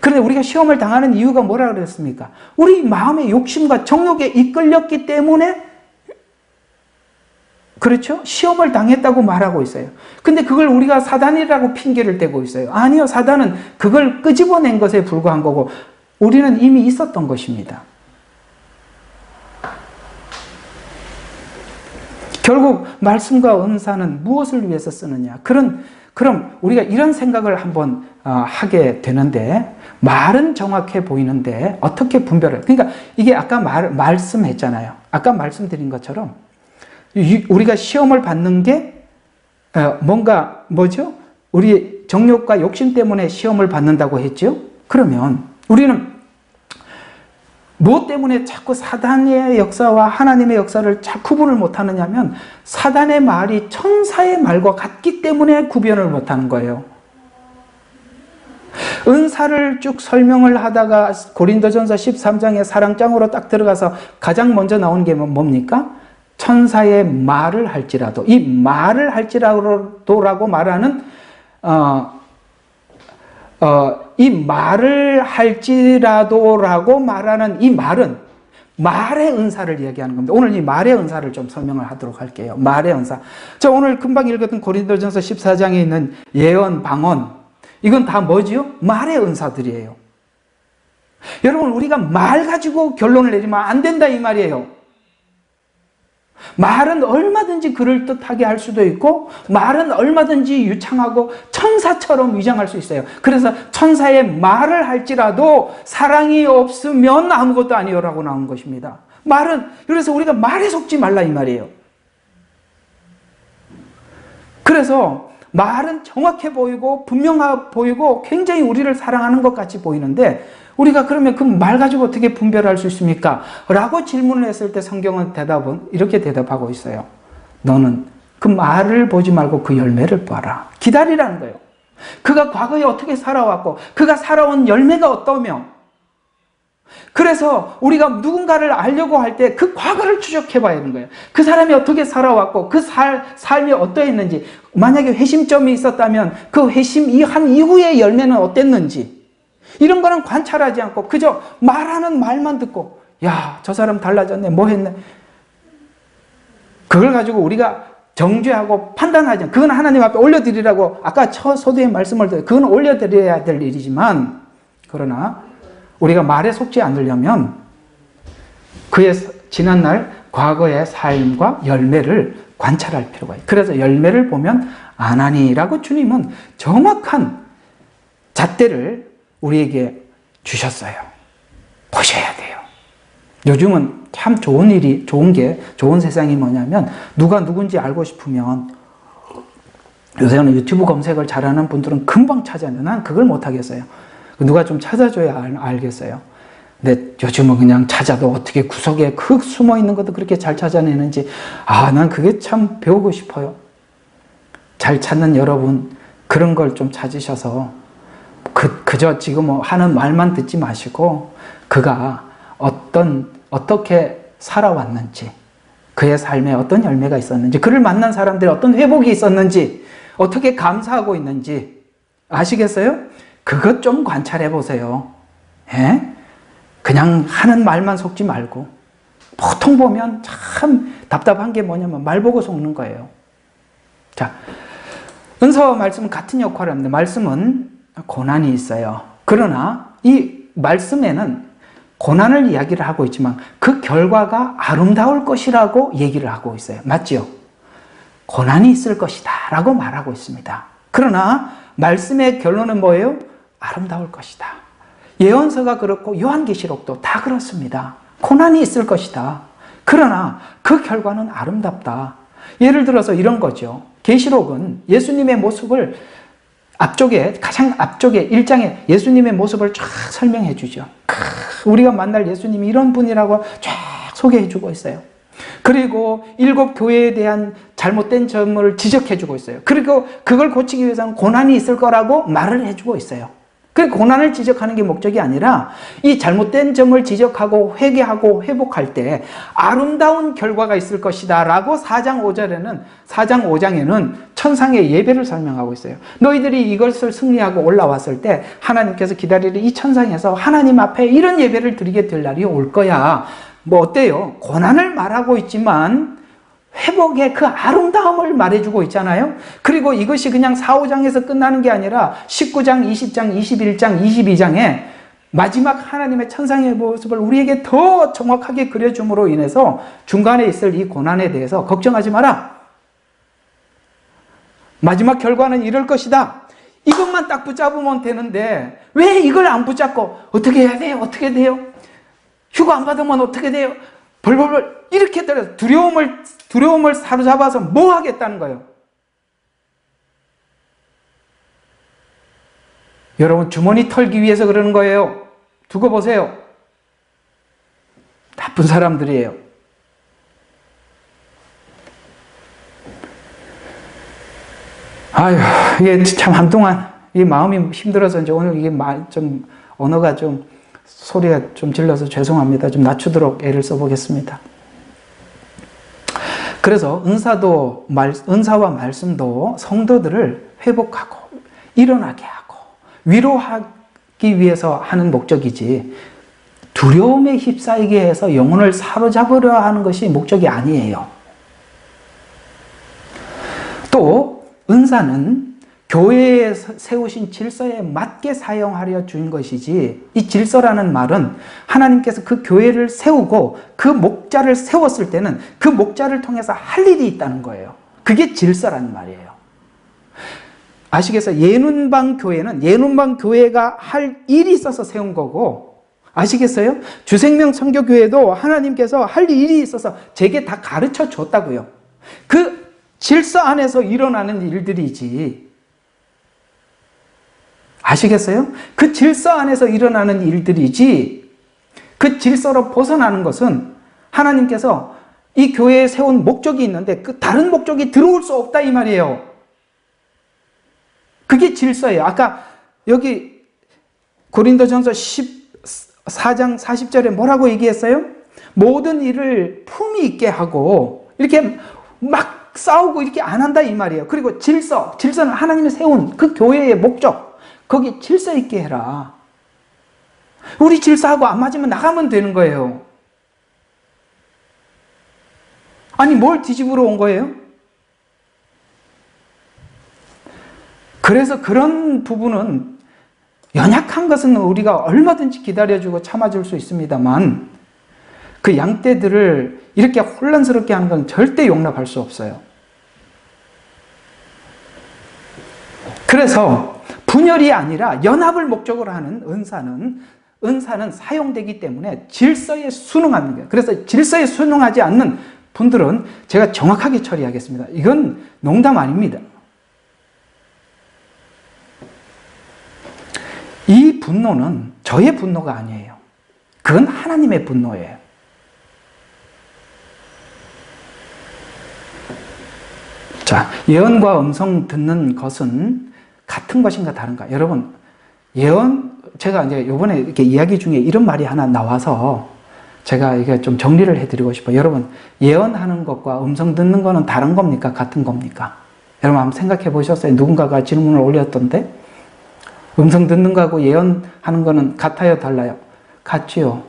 그런데 우리가 시험을 당하는 이유가 뭐라 그랬습니까? 우리 마음의 욕심과 정욕에 이끌렸기 때문에, 그렇죠? 시험을 당했다고 말하고 있어요. 근데 그걸 우리가 사단이라고 핑계를 대고 있어요. 아니요, 사단은 그걸 끄집어낸 것에 불과한 거고, 우리는 이미 있었던 것입니다. 결국 말씀과 은사는 무엇을 위해서 쓰느냐? 그럼 우리가 이런 생각을 한번 하게 되는데, 말은 정확해 보이는데 어떻게 분별을? 그러니까 이게 아까 말씀했잖아요. 아까 말씀드린 것처럼 우리가 시험을 받는 게 뭐죠? 우리 정욕과 욕심 때문에 시험을 받는다고 했죠? 그러면 우리는 무엇 때문에 자꾸 사단의 역사와 하나님의 역사를 잘 구분을 못하느냐면, 사단의 말이 천사의 말과 같기 때문에 구별을 못하는 거예요. 은사를 쭉 설명을 하다가 고린도전서 13장에 사랑장으로 딱 들어가서 가장 먼저 나오는 게 뭡니까? 천사의 말을 할지라도, 이 말을 할지라도라고 말하는 이 말을 할지라도라고 말하는 이 말은 말의 은사를 이야기하는 겁니다. 오늘 이 말의 은사를 좀 설명을 하도록 할게요. 말의 은사. 자, 오늘 금방 읽었던 고린도전서 14장에 있는 예언, 방언, 이건 다 뭐지요? 말의 은사들이에요. 여러분, 우리가 말 가지고 결론을 내리면 안 된다 이 말이에요. 말은 얼마든지 그럴듯하게 할 수도 있고, 말은 얼마든지 유창하고 천사처럼 위장할 수 있어요. 그래서 천사의 말을 할지라도 사랑이 없으면 아무것도 아니요라고 나온 것입니다. 말은, 그래서 우리가 말에 속지 말라 이 말이에요. 그래서 말은 정확해 보이고 분명해 보이고 굉장히 우리를 사랑하는 것 같이 보이는데, 우리가 그러면 그 말 가지고 어떻게 분별할 수 있습니까? 라고 질문을 했을 때 성경은 이렇게 대답하고 있어요. 너는 그 말을 보지 말고 그 열매를 봐라. 기다리라는 거예요. 그가 과거에 어떻게 살아왔고, 그가 살아온 열매가 어떠며, 그래서 우리가 누군가를 알려고 할 때 그 과거를 추적해 봐야 하는 거예요. 그 사람이 어떻게 살아왔고, 그 삶이 어떠했는지, 만약에 회심점이 있었다면 그 회심 한 이후의 열매는 어땠는지, 이런 거는 관찰하지 않고 그저 말하는 말만 듣고, 야, 저 사람 달라졌네, 뭐 했네, 그걸 가지고 우리가 정죄하고 판단하지 않고, 그건 하나님 앞에 올려드리라고 아까 서두에 말씀을 드려요. 그건 올려드려야 될 일이지만, 그러나 우리가 말에 속지 않으려면 그의 지난날 과거의 삶과 열매를 관찰할 필요가 있어요. 그래서 열매를 보면 아나니라고 주님은 정확한 잣대를 우리에게 주셨어요. 보셔야 돼요. 요즘은 참 좋은 세상이 뭐냐면, 누가 누군지 알고 싶으면 요새는 유튜브 검색을 잘하는 분들은 금방 찾아내요. 난 그걸 못하겠어요. 누가 좀 찾아줘야 알겠어요. 근데 요즘은 그냥 찾아도 어떻게 구석에 숨어 있는 것도 그렇게 잘 찾아내는지, 난 그게 참 배우고 싶어요. 잘 찾는 여러분, 그런 걸 좀 찾으셔서 그저 지금 하는 말만 듣지 마시고, 그가 어떻게 살아왔는지, 그의 삶에 어떤 열매가 있었는지, 그를 만난 사람들이 어떤 회복이 있었는지, 어떻게 감사하고 있는지 아시겠어요? 그것 좀 관찰해 보세요. 예? 그냥 하는 말만 속지 말고. 보통 보면 참 답답한 게 뭐냐면 말 보고 속는 거예요. 자, 은사와 말씀은 같은 역할을 합니다. 말씀은 고난이 있어요. 그러나 이 말씀에는 고난을 이야기를 하고 있지만 그 결과가 아름다울 것이라고 얘기를 하고 있어요. 맞죠? 고난이 있을 것이다 라고 말하고 있습니다. 그러나 말씀의 결론은 뭐예요? 아름다울 것이다. 예언서가 그렇고 요한계시록도 다 그렇습니다. 고난이 있을 것이다. 그러나 그 결과는 아름답다. 예를 들어서 이런 거죠. 계시록은 예수님의 모습을 가장 앞쪽에 1장에 예수님의 모습을 쫙 설명해 주죠. 우리가 만날 예수님이 이런 분이라고 쫙 소개해 주고 있어요. 그리고 7 교회에 대한 잘못된 점을 지적해 주고 있어요. 그리고 그걸 고치기 위해서는 고난이 있을 거라고 말을 해 주고 있어요. 그 고난을 지적하는 게 목적이 아니라 이 잘못된 점을 지적하고 회개하고 회복할 때 아름다운 결과가 있을 것이다 라고 4장 5장에는 천상의 예배를 설명하고 있어요. 너희들이 이것을 승리하고 올라왔을 때 하나님께서 기다리는 이 천상에서 하나님 앞에 이런 예배를 드리게 될 날이 올 거야. 뭐 어때요? 고난을 말하고 있지만 회복의 그 아름다움을 말해주고 있잖아요. 그리고 이것이 그냥 4, 5장에서 끝나는 게 아니라 19장, 20장, 21장, 22장에 마지막 하나님의 천상의 모습을 우리에게 더 정확하게 그려줌으로 인해서 중간에 있을 이 고난에 대해서 걱정하지 마라. 마지막 결과는 이럴 것이다. 이것만 딱 붙잡으면 되는데 왜 이걸 안 붙잡고 어떻게 해야 돼요? 어떻게 돼요? 휴가 안 받으면 어떻게 돼요? 벌벌벌 이렇게 때려 두려움을 사로잡아서 뭐 하겠다는 거예요? 여러분 주머니 털기 위해서 그러는 거예요. 두고 보세요. 나쁜 사람들이에요. 아유, 이게 참 한동안 이 마음이 힘들어서 이제 오늘 이게 좀 언어가 좀 소리가 좀 질러서 죄송합니다. 좀 낮추도록 애를 써보겠습니다. 그래서 은사와 말씀도 성도들을 회복하고 일어나게 하고 위로하기 위해서 하는 목적이지 두려움에 휩싸이게 해서 영혼을 사로잡으려 하는 것이 목적이 아니에요. 또 은사는 교회에 세우신 질서에 맞게 사용하려 준 것이지, 이 질서라는 말은 하나님께서 그 교회를 세우고 그 목자를 세웠을 때는 그 목자를 통해서 할 일이 있다는 거예요. 그게 질서라는 말이에요. 아시겠어요? 예눈방 교회는 예눈방 교회가 할 일이 있어서 세운 거고, 아시겠어요? 주생명 선교교회도 하나님께서 할 일이 있어서 제게 다 가르쳐 줬다고요. 그 질서 안에서 일어나는 일들이지. 아시겠어요? 그 질서 안에서 일어나는 일들이지, 그 질서로 벗어나는 것은 하나님께서 이 교회에 세운 목적이 있는데 그 다른 목적이 들어올 수 없다 이 말이에요. 그게 질서예요. 아까 여기 고린도전서 14장 40절에 뭐라고 얘기했어요? 모든 일을 품위 있게 하고 이렇게 막 싸우고 이렇게 안 한다 이 말이에요. 그리고 질서는 하나님이 세운 그 교회의 목적, 거기 질서 있게 해라. 우리 질서하고 안 맞으면 나가면 되는 거예요. 아니 뭘 뒤집으러 온 거예요? 그래서 그런 부분은 연약한 것은 우리가 얼마든지 기다려주고 참아줄 수 있습니다만 그 양떼들을 이렇게 혼란스럽게 하는 건 절대 용납할 수 없어요. 그래서 분열이 아니라 연합을 목적으로 하는 은사는 사용되기 때문에 질서에 순응하는 거예요. 그래서 질서에 순응하지 않는 분들은 제가 정확하게 처리하겠습니다. 이건 농담 아닙니다. 이 분노는 저의 분노가 아니에요. 그건 하나님의 분노예요. 자, 예언과 음성 듣는 것은 같은 것인가 다른가? 여러분, 제가 이제 이번에 이렇게 이야기 중에 이런 말이 하나 나와서 제가 이게 좀 정리를 해드리고 싶어요. 여러분, 예언하는 것과 음성 듣는 거는 다른 겁니까? 같은 겁니까? 여러분 한번 생각해 보셨어요? 누군가가 질문을 올렸던데 음성 듣는 거하고 예언하는 거는 같아요? 달라요? 같지요.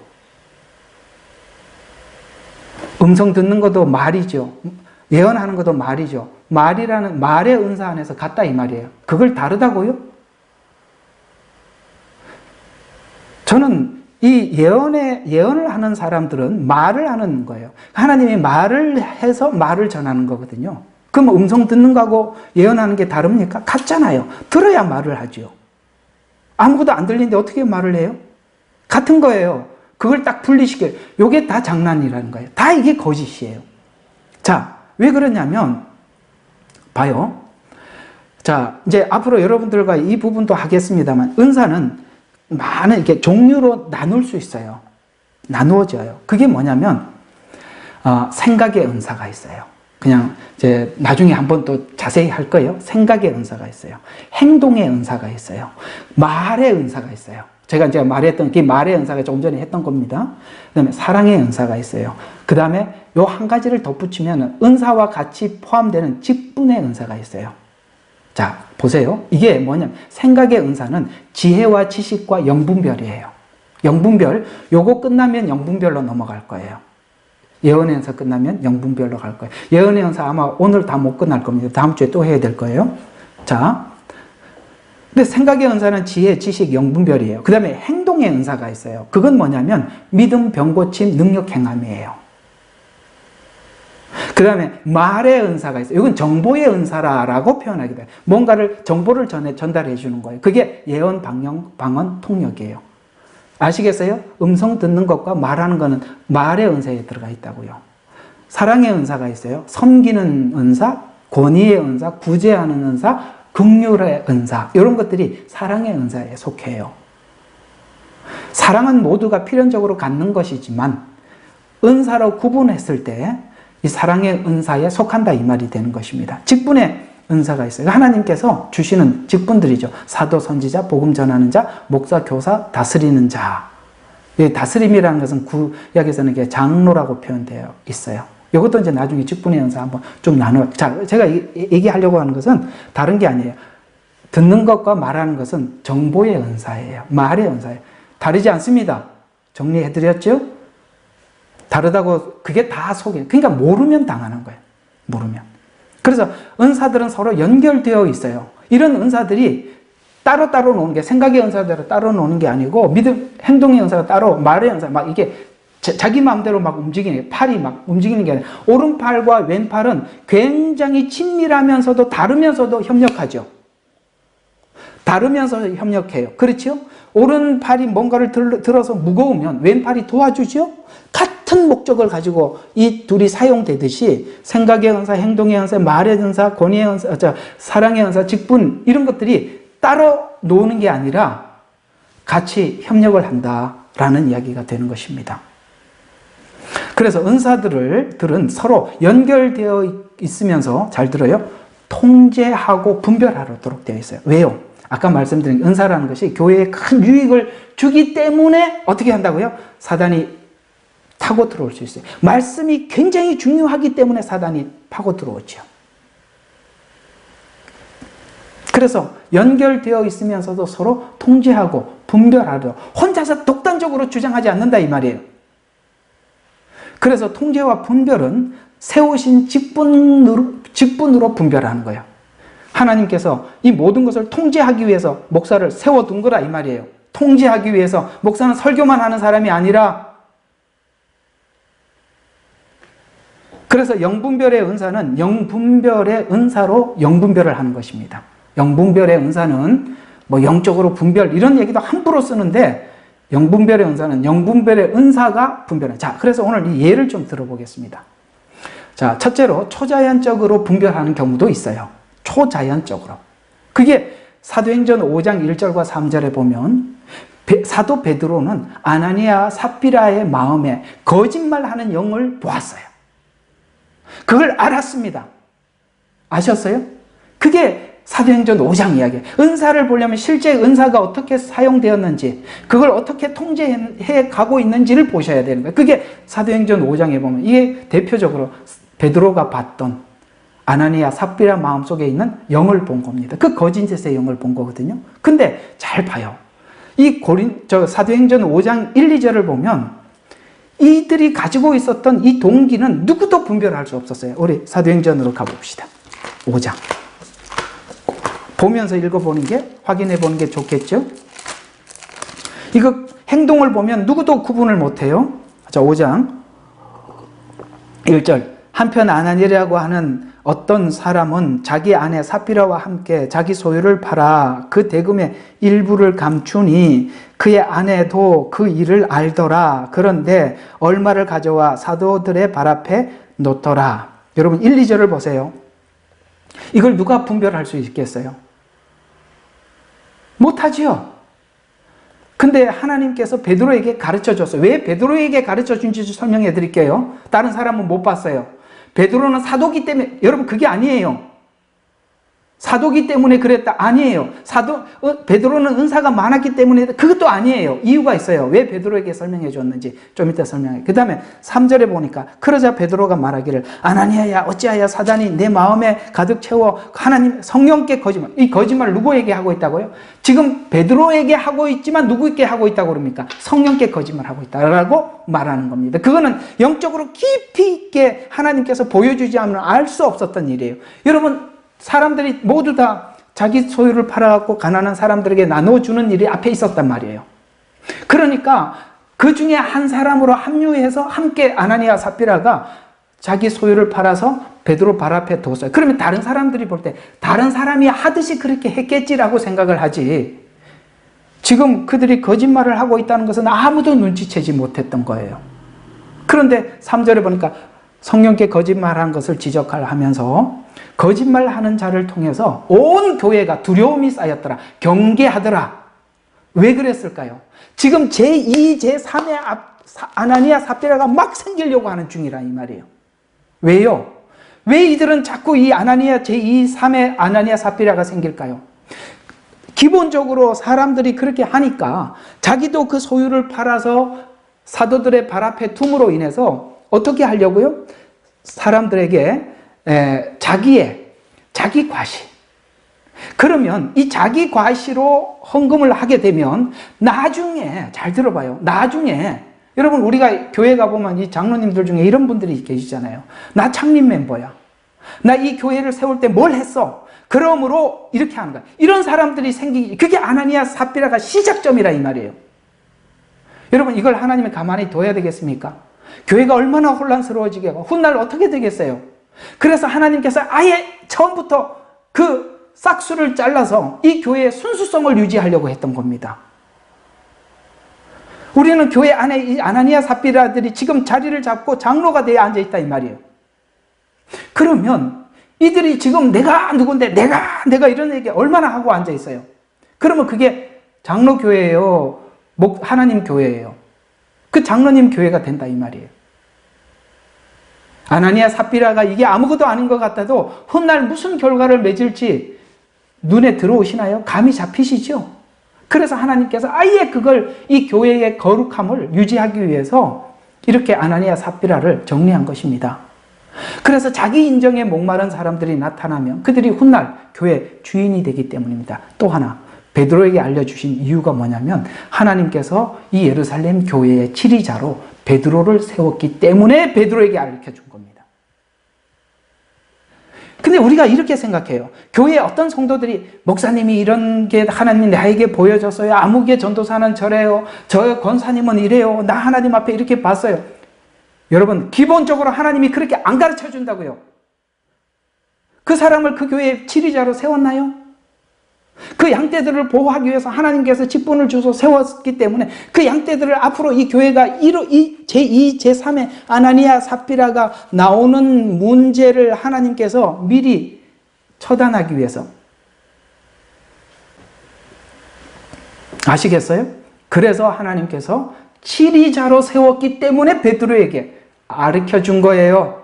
음성 듣는 것도 말이죠. 예언하는 것도 말이죠. 말이라는 말의 은사 안에서 같다 이 말이에요. 그걸 다르다고요? 저는 이 예언을 하는 사람들은 말을 하는 거예요. 하나님이 말을 해서 말을 전하는 거거든요. 그럼 음성 듣는 거하고 예언하는 게 다릅니까? 같잖아요. 들어야 말을 하죠. 아무것도 안 들리는데 어떻게 말을 해요? 같은 거예요. 그걸 딱 분리시켜요. 이게 다 장난이라는 거예요. 다 이게 거짓이에요. 자, 왜 그러냐면 봐요. 자, 이제 앞으로 여러분들과 이 부분도 하겠습니다만 은사는 많은 이렇게 종류로 나눌 수 있어요. 나누어져요. 그게 뭐냐면 생각의 은사가 있어요. 그냥 이제 나중에 한번 또 자세히 할 거예요. 생각의 은사가 있어요. 행동의 은사가 있어요. 말의 은사가 있어요. 제가 이제 말했던 그 말의 은사가 조금 전에 했던 겁니다. 그 다음에 사랑의 은사가 있어요. 그 다음에 요 한 가지를 덧붙이면 은사와 같이 포함되는 직분의 은사가 있어요. 자, 보세요. 이게 뭐냐면 생각의 은사는 지혜와 지식과 영분별이에요. 영분별, 요거 끝나면 영분별로 넘어갈 거예요. 예언의 은사 끝나면 영분별로 갈 거예요. 예언의 은사 아마 오늘 다 못 끝날 겁니다. 다음 주에 또 해야 될 거예요. 자, 근데 생각의 은사는 지혜, 지식, 영분별이에요. 그 다음에 행동의 은사가 있어요. 그건 뭐냐면 믿음, 병고침, 능력, 행함이에요. 그 다음에 말의 은사가 있어요. 이건 정보의 은사라고 표현하게 돼요. 뭔가를 정보를 전달해 주는 거예요. 그게 예언, 방언, 통역이에요. 아시겠어요? 음성 듣는 것과 말하는 것은 말의 은사에 들어가 있다고요. 사랑의 은사가 있어요. 섬기는 은사, 권위의 은사, 구제하는 은사, 긍휼의 은사, 이런 것들이 사랑의 은사에 속해요. 사랑은 모두가 필연적으로 갖는 것이지만 은사로 구분했을 때 이 사랑의 은사에 속한다 이 말이 되는 것입니다. 직분의 은사가 있어요. 하나님께서 주시는 직분들이죠. 사도, 선지자, 복음 전하는 자, 목사, 교사, 다스리는 자. 이 다스림이라는 것은 구약에서는 장로라고 표현되어 있어요. 이것도 이제 나중에 직분의 은사 한번 좀 자, 제가 얘기하려고 하는 것은 다른 게 아니에요. 듣는 것과 말하는 것은 정보의 은사예요. 말의 은사예요. 다르지 않습니다. 정리해드렸죠? 다르다고 그게 다 속이에요. 그러니까 모르면 당하는 거예요. 모르면. 그래서 은사들은 서로 연결되어 있어요. 이런 은사들이 따로따로 노는 게 생각의 은사대로 따로 노는 게 아니고 행동의 은사가 따로 말의 은사 막 이게 자기 마음대로 막 움직이는 팔이 막 움직이는 게 아니라 오른팔과 왼팔은 굉장히 친밀하면서도 다르면서도 협력하죠. 다르면서 협력해요. 그렇죠? 오른팔이 뭔가를 들어서 무거우면 왼팔이 도와주죠? 같은 목적을 가지고 이 둘이 사용되듯이 생각의 은사, 행동의 은사, 말의 은사, 권위의 은사, 사랑의 은사, 직분 이런 것들이 따로 노는 게 아니라 같이 협력을 한다라는 이야기가 되는 것입니다. 그래서 은사들은 서로 연결되어 있으면서 잘 들어요. 통제하고 분별하도록 되어 있어요. 왜요? 아까 말씀드린 은사라는 것이 교회에 큰 유익을 주기 때문에 어떻게 한다고요? 사단이 타고 들어올 수 있어요. 말씀이 굉장히 중요하기 때문에 사단이 파고 들어오죠. 그래서 연결되어 있으면서도 서로 통제하고 분별하도록 혼자서 독단적으로 주장하지 않는다 이 말이에요. 그래서 통제와 분별은 세우신 직분으로 분별하는 거예요. 하나님께서 이 모든 것을 통제하기 위해서 목사를 세워둔 거라 이 말이에요. 통제하기 위해서 목사는 설교만 하는 사람이 아니라 그래서 영분별의 은사는 영분별의 은사로 영분별을 하는 것입니다. 영분별의 은사는 뭐 영적으로 분별 이런 얘기도 함부로 쓰는데 영분별의 은사는 영분별의 은사가 분별하는. 자, 그래서 오늘 이 예를 좀 들어보겠습니다. 자, 첫째로 초자연적으로 분별하는 경우도 있어요. 초자연적으로. 그게 사도행전 5장 1절과 3절에 보면 사도 베드로는 아나니아 삽비라의 마음에 거짓말하는 영을 보았어요. 그걸 알았습니다. 아셨어요? 그게 사도행전 5장 이야기예요. 은사를 보려면 실제 은사가 어떻게 사용되었는지 그걸 어떻게 통제해 가고 있는지를 보셔야 되는 거예요. 그게 사도행전 5장에 보면 이게 대표적으로 베드로가 봤던 아나니아 삽비라 마음속에 있는 영을 본 겁니다. 그 거짓의 영을 본 거거든요. 근데 잘 봐요. 이 사도행전 5장 1, 2절을 보면 이들이 가지고 있었던 이 동기는 누구도 분별할 수 없었어요. 우리 사도행전으로 가봅시다. 5장. 보면서 읽어보는 게, 확인해 보는 게 좋겠죠? 이거 행동을 보면 누구도 구분을 못해요. 자, 5장 1절. 한편 아나니아라고 하는 어떤 사람은 자기 아내 삽비라와 함께 자기 소유를 팔아 그 대금의 일부를 감추니 그의 아내도 그 일을 알더라. 그런데 얼마를 가져와 사도들의 발 앞에 놓더라. 여러분 1, 2절을 보세요. 이걸 누가 분별할 수 있겠어요? 못하지요. 근데 하나님께서 베드로에게 가르쳐 줬어요. 왜 베드로에게 가르쳐 준지 설명해 드릴게요. 다른 사람은 못 봤어요. 베드로는 사도기 때문에, 여러분 그게 아니에요. 사도기 때문에 그랬다. 아니에요. 베드로는 은사가 많았기 때문에 그것도 아니에요. 이유가 있어요. 왜 베드로에게 설명해 줬는지 좀 이따 설명해요. 그 다음에 3절에 보니까 그러자 베드로가 말하기를 아나니아야 어찌하여 사단이 내 마음에 가득 채워 하나님 성령께 거짓말. 이 거짓말을 누구에게 하고 있다고요? 지금 베드로에게 하고 있지만 누구에게 하고 있다고 그럽니까? 성령께 거짓말하고 있다라고 말하는 겁니다. 그거는 영적으로 깊이 있게 하나님께서 보여주지 않으면 알 수 없었던 일이에요. 여러분 사람들이 모두 다 자기 소유를 팔아갖고 가난한 사람들에게 나눠주는 일이 앞에 있었단 말이에요. 그러니까 그 중에 한 사람으로 합류해서 함께 아나니아 삽비라가 자기 소유를 팔아서 베드로 발 앞에 뒀어요. 그러면 다른 사람들이 볼 때 다른 사람이 하듯이 그렇게 했겠지라고 생각을 하지, 지금 그들이 거짓말을 하고 있다는 것은 아무도 눈치채지 못했던 거예요. 그런데 3절에 보니까 성령께 거짓말한 것을 지적하면서 거짓말하는 자를 통해서 온 교회가 두려움이 쌓였더라. 경계하더라. 왜 그랬을까요? 지금 제2, 제3의 아나니아 삽비라가 막 생기려고 하는 중이라 이 말이에요. 왜요? 왜 이들은 자꾸 이 아나니아 제2, 3의 아나니아 삽비라가 생길까요? 기본적으로 사람들이 그렇게 하니까 자기도 그 소유를 팔아서 사도들의 발 앞에 둠으로 인해서 어떻게 하려고요? 사람들에게 자기 과시. 그러면 이 자기 과시로 헌금을 하게 되면 나중에, 잘 들어봐요. 나중에, 여러분, 우리가 교회 가보면 이 장로님들 중에 이런 분들이 계시잖아요. 나 창립 멤버야. 나 이 교회를 세울 때 뭘 했어? 그러므로 이렇게 하는 거야. 이런 사람들이 생기기, 그게 아나니아 삽비라가 시작점이라 이 말이에요. 여러분, 이걸 하나님이 가만히 둬야 되겠습니까? 교회가 얼마나 혼란스러워지게 하고 훗날 어떻게 되겠어요? 그래서 하나님께서 아예 처음부터 그 싹수를 잘라서 이 교회의 순수성을 유지하려고 했던 겁니다. 우리는 교회 안에 이 아나니아 삽비라들이 지금 자리를 잡고 장로가 되어 앉아있다 이 말이에요. 그러면 이들이 지금 내가 누군데 내가 이런 얘기 얼마나 하고 앉아있어요? 그러면 그게 장로교회예요? 하나님 교회예요? 그 장로님 교회가 된다 이 말이에요. 아나니아 삽비라가 이게 아무것도 아닌 것 같아도 훗날 무슨 결과를 맺을지 눈에 들어오시나요? 감이 잡히시죠? 그래서 하나님께서 아예 그걸 이 교회의 거룩함을 유지하기 위해서 이렇게 아나니아 삽비라를 정리한 것입니다. 그래서 자기 인정에 목마른 사람들이 나타나면 그들이 훗날 교회 주인이 되기 때문입니다. 또 하나, 베드로에게 알려주신 이유가 뭐냐면 하나님께서 이 예루살렘 교회의 치리자로 베드로를 세웠기 때문에 베드로에게 알려준 겁니다. 근데 우리가 이렇게 생각해요. 교회에 어떤 성도들이 목사님이 이런 게 하나님이 나에게 보여줬어요. 아무개 전도사는 저래요. 저 권사님은 이래요. 나 하나님 앞에 이렇게 봤어요. 여러분, 기본적으로 하나님이 그렇게 안 가르쳐 준다고요. 그 사람을 그 교회의 치리자로 세웠나요? 그 양떼들을 보호하기 위해서 하나님께서 직분을 주셔서 세웠기 때문에 그 양떼들을 앞으로 이 교회가 제2, 제3의 아나니아 삽비라가 나오는 문제를 하나님께서 미리 처단하기 위해서. 아시겠어요? 그래서 하나님께서 치리자로 세웠기 때문에 베드로에게 가르쳐 준 거예요.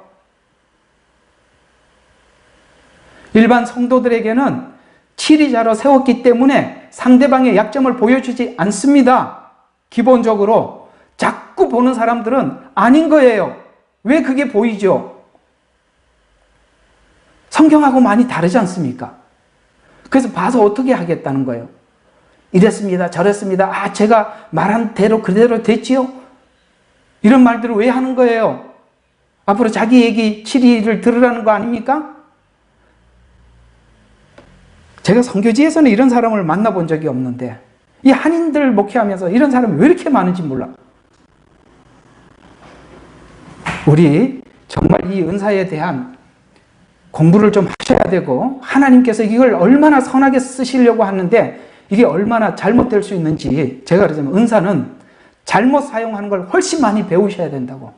일반 성도들에게는 치리자로 세웠기 때문에 상대방의 약점을 보여주지 않습니다. 기본적으로 자꾸 보는 사람들은 아닌 거예요. 왜 그게 보이죠? 성경하고 많이 다르지 않습니까? 그래서 봐서 어떻게 하겠다는 거예요? 이랬습니다. 저랬습니다. 아, 제가 말한 대로 그대로 됐지요? 이런 말들을 왜 하는 거예요? 앞으로 자기 얘기 치리를 들으라는 거 아닙니까? 제가 선교지에서는 이런 사람을 만나본 적이 없는데 이 한인들 목회하면서 이런 사람이 왜 이렇게 많은지 몰라. 우리 정말 이 은사에 대한 공부를 좀 하셔야 되고 하나님께서 이걸 얼마나 선하게 쓰시려고 하는데 이게 얼마나 잘못될 수 있는지 제가 그러자면 은사는 잘못 사용하는 걸 훨씬 많이 배우셔야 된다고.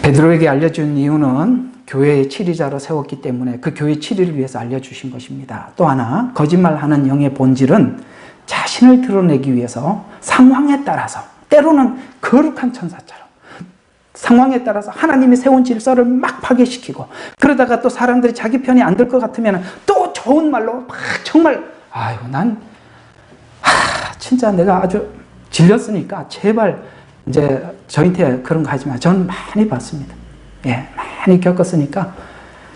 베드로에게 알려준 이유는 교회의 치리자로 세웠기 때문에 그 교회의 치리를 위해서 알려주신 것입니다. 또 하나, 거짓말하는 영의 본질은 자신을 드러내기 위해서 상황에 따라서 때로는 거룩한 천사처럼 상황에 따라서 하나님이 세운 질서를 막 파괴시키고 그러다가 또 사람들이 자기 편이 안 들 것 같으면 또 좋은 말로 막 정말 아유 진짜 내가 아주 질렸으니까 제발 이제 저한테 그런 거 하지 마. 저는 많이 봤습니다. 예, 많이 겪었으니까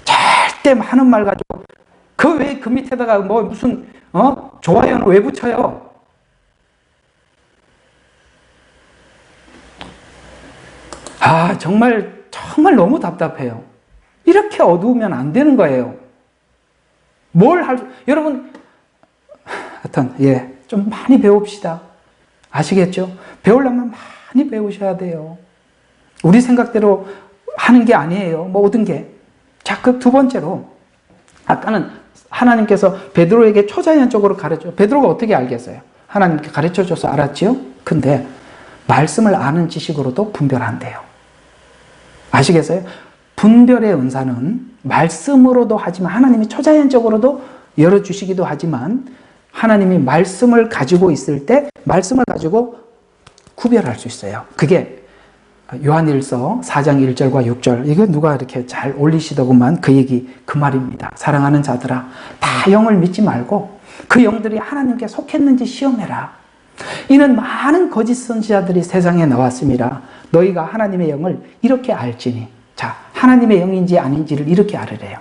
절대 하는 말 가지고 그 밑에다가 뭐 무슨 좋아요는 왜 붙여요? 아, 정말 너무 답답해요. 이렇게 어두우면 안 되는 거예요. 여러분, 하여튼, 좀 많이 배웁시다. 아시겠죠? 배우려면 많이 배우셔야 돼요. 우리 생각대로 하는 게 아니에요. 모든 게. 자, 그 두 번째로, 아까는 하나님께서 베드로에게 초자연적으로 가르쳐. 베드로가 어떻게 알겠어요? 하나님께 가르쳐줘서 알았지요? 근데, 말씀을 아는 지식으로도 분별한대요. 아시겠어요? 분별의 은사는 말씀으로도 하지만 하나님이 초자연적으로도 열어주시기도 하지만 하나님이 말씀을 가지고 있을 때 말씀을 가지고 구별할 수 있어요. 그게 요한일서 4장 1절과 6절 이거 누가 이렇게 잘 올리시더구만 그 말입니다. 사랑하는 자들아 다 영을 믿지 말고 그 영들이 하나님께 속했는지 시험해라. 이는 많은 거짓 선지자들이 세상에 나왔습니다. 너희가 하나님의 영을 이렇게 알지니. 자, 하나님의 영인지 아닌지를 이렇게 알으래요.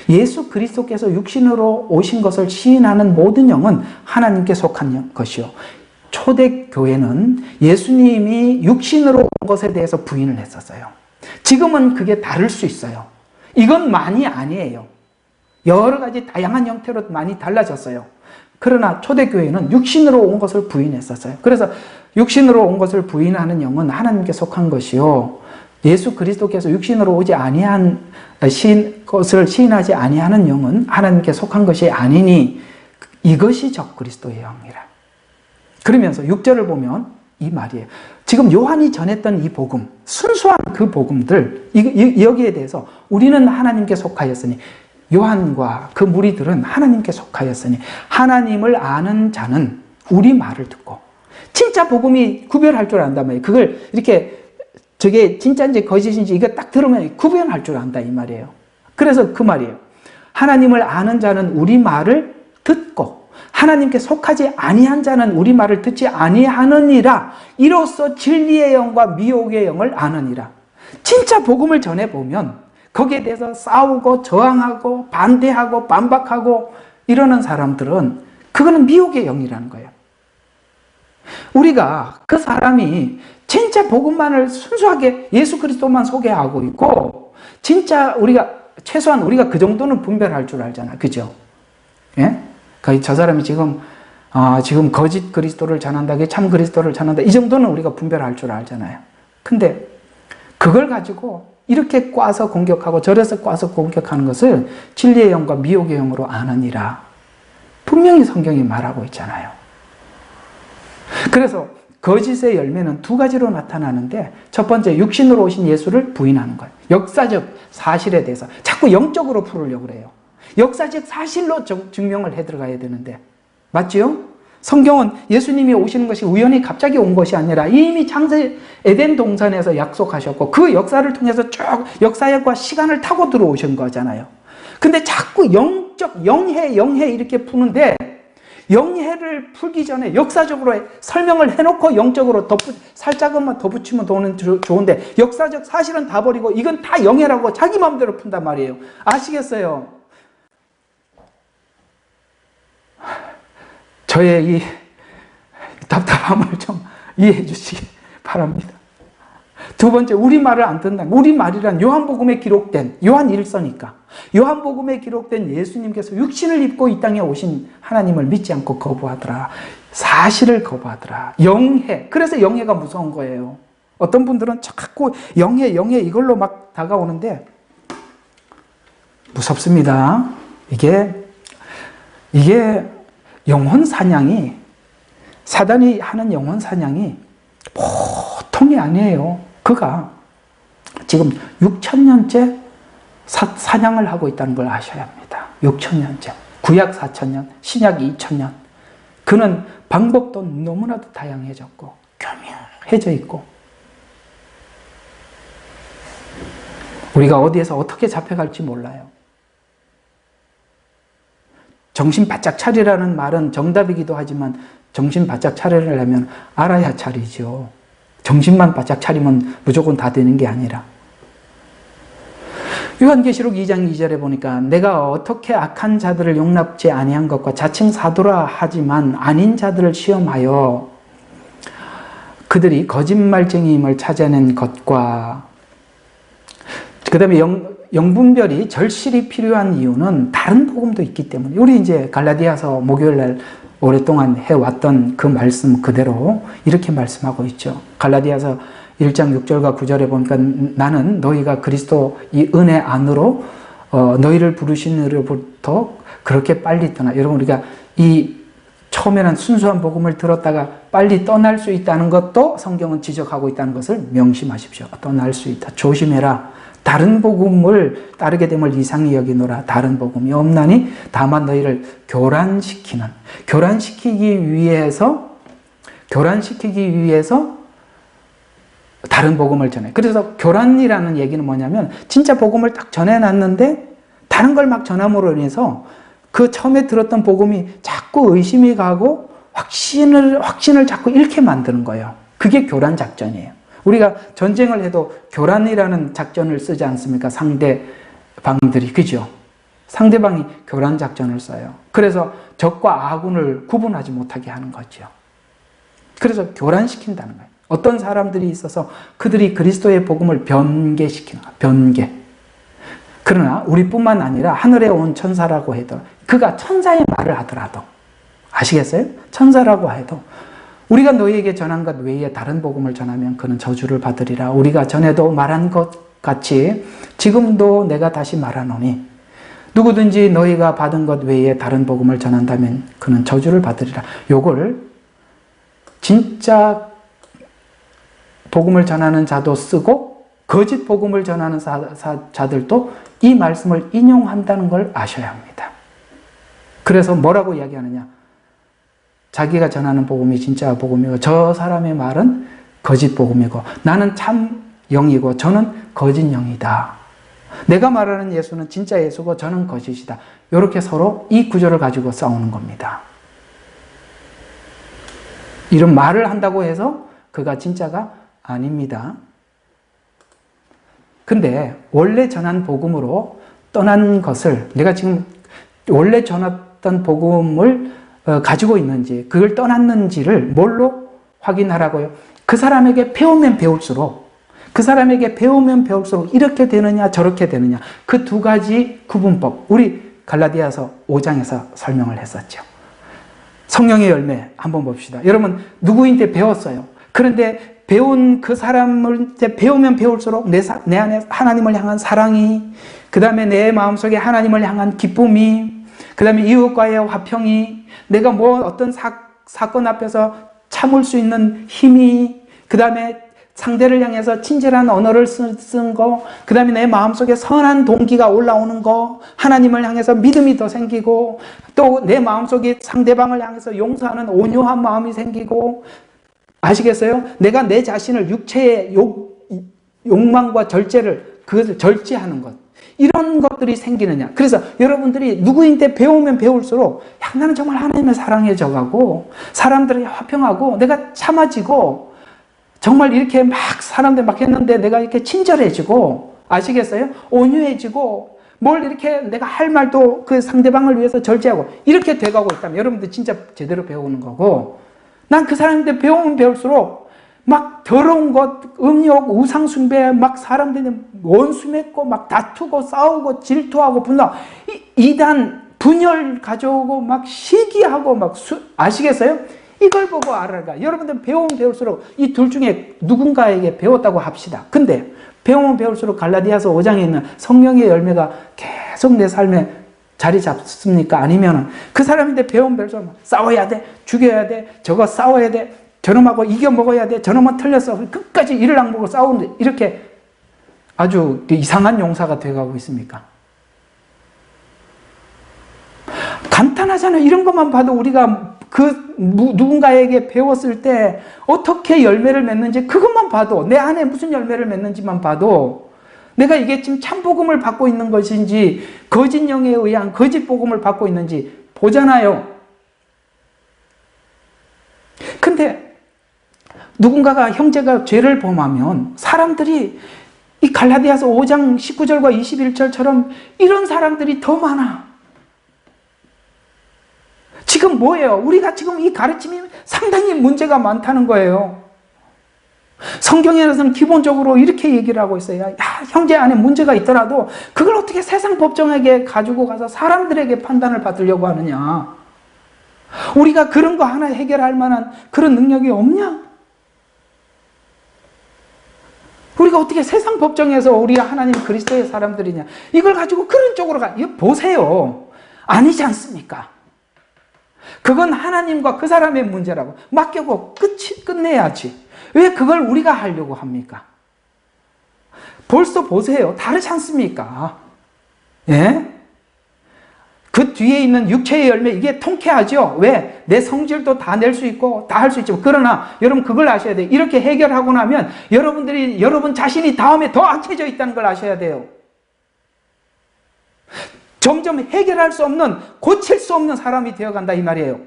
예수 그리스도께서 육신으로 오신 것을 시인하는 모든 영은 하나님께 속한 것이요. 초대교회는 예수님이 육신으로 온 것에 대해서 부인을 했었어요. 지금은 그게 다를 수 있어요. 이건 많이 아니에요. 여러 가지 다양한 형태로 많이 달라졌어요. 그러나 초대교회는 육신으로 온 것을 부인했었어요. 그래서 육신으로 온 것을 부인하는 영은 하나님께 속한 것이요. 예수 그리스도께서 육신으로 오지 아니한 것을 시인하지 아니하는 영은 하나님께 속한 것이 아니니 이것이 적그리스도의 영이라. 그러면서 6절을 보면 이 말이에요. 지금 요한이 전했던 이 복음, 순수한 그 복음들, 여기에 대해서 우리는 하나님께 속하였으니, 요한과 그 무리들은 하나님께 속하였으니 하나님을 아는 자는 우리 말을 듣고, 진짜 복음이 구별할 줄 안단 말이에요. 그걸 이렇게 저게 진짜인지 거짓인지 이거 딱 들으면 구별할 줄 안다 이 말이에요. 그래서 그 말이에요. 하나님을 아는 자는 우리 말을 듣고 하나님께 속하지 아니한 자는 우리 말을 듣지 아니하느니라. 이로써 진리의 영과 미혹의 영을 아느니라. 진짜 복음을 전해보면 거기에 대해서 싸우고 저항하고 반대하고 반박하고 이러는 사람들은 그거는 미혹의 영이라는 거예요. 우리가 그 사람이 진짜 복음만을 순수하게 예수 그리스도만 소개하고 있고 진짜 최소한 우리가 그 정도는 분별할 줄 알잖아. 그죠? 예? 저 사람이 지금 거짓 그리스도를 전한다, 참 그리스도를 전한다, 이 정도는 우리가 분별할 줄 알잖아요. 근데 그걸 가지고 이렇게 꽈서 공격하고 저래서 꽈서 공격하는 것을 진리의 영과 미혹의 영으로 아느니라. 분명히 성경이 말하고 있잖아요. 그래서 거짓의 열매는 두 가지로 나타나는데, 첫 번째 육신으로 오신 예수를 부인하는 거예요. 역사적 사실에 대해서 자꾸 영적으로 풀으려고 그래요. 역사적 사실로 증명을 해 들어가야 되는데, 맞지요? 성경은 예수님이 오시는 것이 우연히 갑자기 온 것이 아니라 이미 창세 에덴 동산에서 약속하셨고 그 역사를 통해서 쭉 역사과 시간을 타고 들어오신 거잖아요. 근데 자꾸 영해 이렇게 푸는데, 영해를 풀기 전에 역사적으로 설명을 해놓고 영적으로 살짝만 덧붙이면 좋은데, 역사적 사실은 다 버리고 이건 다 영해라고 자기 마음대로 푼단 말이에요. 아시겠어요? 저의 이 답답함을 좀 이해해 주시기 바랍니다. 두 번째, 우리말을 안 듣는다. 우리말이란 요한복음에 기록된, 요한 1서니까 요한복음에 기록된 예수님께서 육신을 입고 이 땅에 오신 하나님을 믿지 않고 거부하더라. 사실을 거부하더라. 영해. 그래서 영해가 무서운 거예요. 어떤 분들은 자꾸 영해 이걸로 막 다가오는데 무섭습니다. 이게 영혼 사냥이, 사단이 하는 영혼 사냥이 보통이 아니에요. 그가 지금 6,000년째 사냥을 하고 있다는 걸 아셔야 합니다. 6,000년째. 구약 4,000년, 신약 2,000년. 그는 방법도 너무나도 다양해졌고 교묘해져 있고, 우리가 어디에서 어떻게 잡혀갈지 몰라요. 정신 바짝 차리라는 말은 정답이기도 하지만 정신 바짝 차리려면 알아야 차리죠. 정신만 바짝 차리면 무조건 다 되는 게 아니라. 요한계시록 2장 2절에 보니까 내가 어떻게 악한 자들을 용납지 아니한 것과 자칭 사도라 하지만 아닌 자들을 시험하여 그들이 거짓말쟁이임을 찾아낸 것과, 그 다음에 영분별이 절실히 필요한 이유는 다른 복음도 있기 때문에, 우리 이제 갈라디아서 목요일날 오랫동안 해왔던 그 말씀 그대로 이렇게 말씀하고 있죠. 갈라디아서 1장 6절과 9절에 보니까 나는 너희가 그리스도 이 은혜 안으로 너희를 부르신 이로부터 그렇게 빨리 떠나. 여러분, 우리가 이 처음에는 순수한 복음을 들었다가 빨리 떠날 수 있다는 것도 성경은 지적하고 있다는 것을 명심하십시오. 떠날 수 있다. 조심해라. 다른 복음을 따르게 됨을 이상히 여기노라. 다른 복음이 없나니 다만 너희를 교란시키기 위해서 다른 복음을 전해. 그래서 교란이라는 얘기는 뭐냐면, 진짜 복음을 딱 전해놨는데 다른 걸 막 전함으로 인해서 그 처음에 들었던 복음이 자꾸 의심이 가고 확신을 자꾸 잃게 만드는 거예요. 그게 교란 작전이에요. 우리가 전쟁을 해도 교란이라는 작전을 쓰지 않습니까? 상대방들이, 그죠? 상대방이 교란 작전을 써요. 그래서 적과 아군을 구분하지 못하게 하는 거죠. 그래서 교란시킨다는 거예요. 어떤 사람들이 있어서 그들이 그리스도의 복음을 변개시키는 거예요. 변개. 그러나 우리뿐만 아니라 하늘에 온 천사라고 해도, 그가 천사의 말을 하더라도, 아시겠어요? 천사라고 해도 우리가 너희에게 전한 것 외에 다른 복음을 전하면 그는 저주를 받으리라. 우리가 전에도 말한 것 같이 지금도 내가 다시 말하노니 누구든지 너희가 받은 것 외에 다른 복음을 전한다면 그는 저주를 받으리라. 요걸 진짜 복음을 전하는 자도 쓰고 거짓 복음을 전하는 자들도 이 말씀을 인용한다는 걸 아셔야 합니다. 그래서 뭐라고 이야기하느냐? 자기가 전하는 복음이 진짜 복음이고 저 사람의 말은 거짓 복음이고 나는 참 영이고 저는 거짓 영이다. 내가 말하는 예수는 진짜 예수고 저는 거짓이다. 이렇게 서로 이 구조를 가지고 싸우는 겁니다. 이런 말을 한다고 해서 그가 진짜가 아닙니다. 근데 원래 전한 복음으로 떠난 것을, 내가 지금 원래 전했던 복음을 가지고 있는지, 그걸 떠났는지를 뭘로 확인하라고요? 그 사람에게 배우면 배울수록, 이렇게 되느냐 저렇게 되느냐, 그 두 가지 구분법, 우리 갈라디아서 5장에서 설명을 했었죠. 성령의 열매 한번 봅시다. 여러분 누구인데 배웠어요. 그런데 배운 그 사람을 배우면 배울수록 내 안에 하나님을 향한 사랑이, 그 다음에 내 마음속에 하나님을 향한 기쁨이, 그 다음에 이웃과의 화평이, 내가 뭐 어떤 사건 앞에서 참을 수 있는 힘이, 그 다음에 상대를 향해서 친절한 언어를 쓴 거, 그 다음에 내 마음속에 선한 동기가 올라오는 거, 하나님을 향해서 믿음이 더 생기고, 또 내 마음속에 상대방을 향해서 용서하는 온유한 마음이 생기고, 아시겠어요? 내가 내 자신을 육체의 욕망과 절제를, 그것을 절제하는 것, 이런 것들이 생기느냐. 그래서 여러분들이 누구인데 배우면 배울수록 나는 정말 하나님의 사랑에 져가고 사람들이 화평하고 내가 참아지고 정말 이렇게 막 사람들 막 했는데 내가 이렇게 친절해지고, 아시겠어요? 온유해지고, 뭘 이렇게 내가 할 말도 그 상대방을 위해서 절제하고 이렇게 돼가고 있다면 여러분들 진짜 제대로 배우는 거고, 난 그 사람인데 배우면 배울수록 막 더러운 것, 음욕, 우상숭배, 막 사람들이 원수 맺고 막 다투고 싸우고 질투하고 분노하고 이단, 분열 가져오고 막 시기하고 막 아시겠어요? 이걸 보고 알아가. 여러분들 배우면 배울수록 이 둘 중에 누군가에게 배웠다고 합시다. 근데 배우면 배울수록 갈라디아서 5장에 있는 성령의 열매가 계속 내 삶에 자리 잡습니까? 아니면 그 사람인데 배우면 배울수록 싸워야 돼, 죽여야 돼, 저거 싸워야 돼, 저놈하고 이겨먹어야 돼, 저놈은 틀렸어, 끝까지 이를 악물고 싸우는데 이렇게 아주 이상한 용사가 돼가고 있습니까? 간단하잖아요. 이런 것만 봐도 우리가 그 누군가에게 배웠을 때 어떻게 열매를 맺는지 그것만 봐도, 내 안에 무슨 열매를 맺는지만 봐도 내가 이게 지금 참복음을 받고 있는 것인지 거짓 영에 의한 거짓 복음을 받고 있는지 보잖아요. 근데 누군가가, 형제가 죄를 범하면 사람들이 이 갈라디아서 5장 19절과 21절처럼 이런 사람들이 더 많아. 지금 뭐예요? 우리가 지금 이 가르침이 상당히 문제가 많다는 거예요. 성경에서는 기본적으로 이렇게 얘기를 하고 있어요. 야, 형제 안에 문제가 있더라도 그걸 어떻게 세상 법정에게 가지고 가서 사람들에게 판단을 받으려고 하느냐. 우리가 그런 거 하나 해결할 만한 그런 능력이 없냐? 우리가 어떻게 세상 법정에서 우리가 하나님 그리스도의 사람들이냐, 이걸 가지고 그런 쪽으로 이거 보세요. 아니지 않습니까? 그건 하나님과 그 사람의 문제라고 맡기고 끝내야지. 왜 그걸 우리가 하려고 합니까? 벌써 보세요. 다르지 않습니까? 예? 그 뒤에 있는 육체의 열매, 이게 통쾌하죠? 왜? 내 성질도 다 낼 수 있고 다 할 수 있지만, 그러나 여러분 그걸 아셔야 돼요. 이렇게 해결하고 나면 여러분 자신이 다음에 더 악해져 있다는 걸 아셔야 돼요. 점점 해결할 수 없는, 고칠 수 없는 사람이 되어간다 이 말이에요.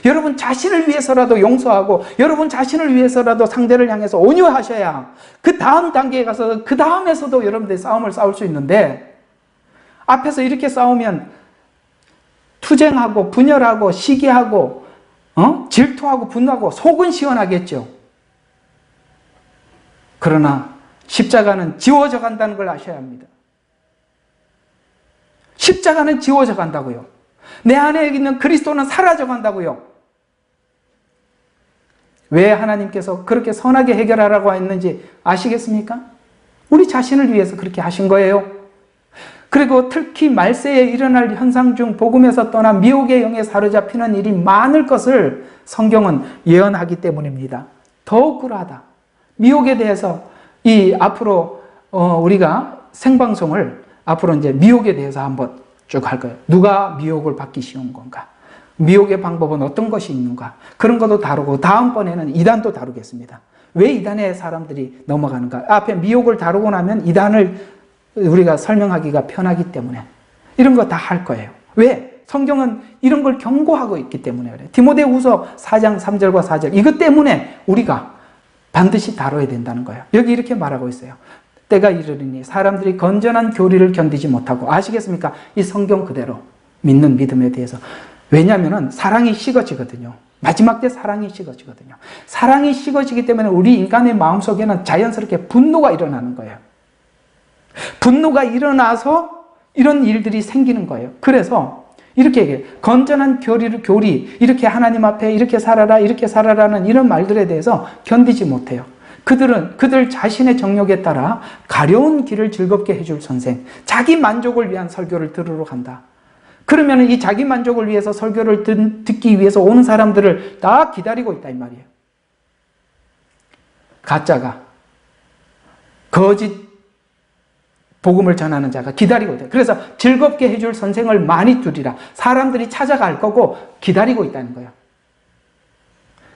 여러분 자신을 위해서라도 용서하고 여러분 자신을 위해서라도 상대를 향해서 온유하셔야 그 다음 단계에 가서 그 다음에서도 여러분들이 싸움을 싸울 수 있는데, 앞에서 이렇게 싸우면 투쟁하고 분열하고 시기하고 질투하고 분노하고 속은 시원하겠죠. 그러나 십자가는 지워져 간다는 걸 아셔야 합니다. 십자가는 지워져 간다고요. 내 안에 있는 그리스도는 사라져 간다고요. 왜 하나님께서 그렇게 선하게 해결하라고 했는지 아시겠습니까? 우리 자신을 위해서 그렇게 하신 거예요. 그리고 특히 말세에 일어날 현상 중 복음에서 떠나 미혹의 영에 사로잡히는 일이 많을 것을 성경은 예언하기 때문입니다. 더욱 그러하다. 미혹에 대해서 앞으로 우리가 생방송을 앞으로 이제 미혹에 대해서 한번 쭉 할 거예요. 누가 미혹을 받기 쉬운 건가? 미혹의 방법은 어떤 것이 있는가? 그런 것도 다루고 다음번에는 이단도 다루겠습니다. 왜 이단에 사람들이 넘어가는가? 앞에 미혹을 다루고 나면 이단을 우리가 설명하기가 편하기 때문에 이런 거 다 할 거예요. 왜? 성경은 이런 걸 경고하고 있기 때문에 그래요. 디모데후서 4장 3절과 4절 이것 때문에 우리가 반드시 다뤄야 된다는 거예요. 여기 이렇게 말하고 있어요. 때가 이르리니 사람들이 건전한 교리를 견디지 못하고, 아시겠습니까? 이 성경 그대로 믿는 믿음에 대해서. 왜냐하면 사랑이 식어지거든요. 마지막 때 사랑이 식어지거든요. 사랑이 식어지기 때문에 우리 인간의 마음속에는 자연스럽게 분노가 일어나는 거예요. 분노가 일어나서 이런 일들이 생기는 거예요. 그래서 이렇게 얘기해요. 건전한 교리, 이렇게 하나님 앞에 이렇게 살아라는 이런 말들에 대해서 견디지 못해요. 그들 자신의 정욕에 따라 가려운 길을 즐겁게 해줄 선생, 자기 만족을 위한 설교를 들으러 간다. 그러면 이 자기 만족을 위해서 설교를 듣기 위해서 오는 사람들을 다 기다리고 있다 이 말이에요. 가짜가, 거짓 복음을 전하는 자가 기다리고 있다. 그래서 즐겁게 해줄 선생을 많이 두리라. 사람들이 찾아갈 거고 기다리고 있다는 거예요.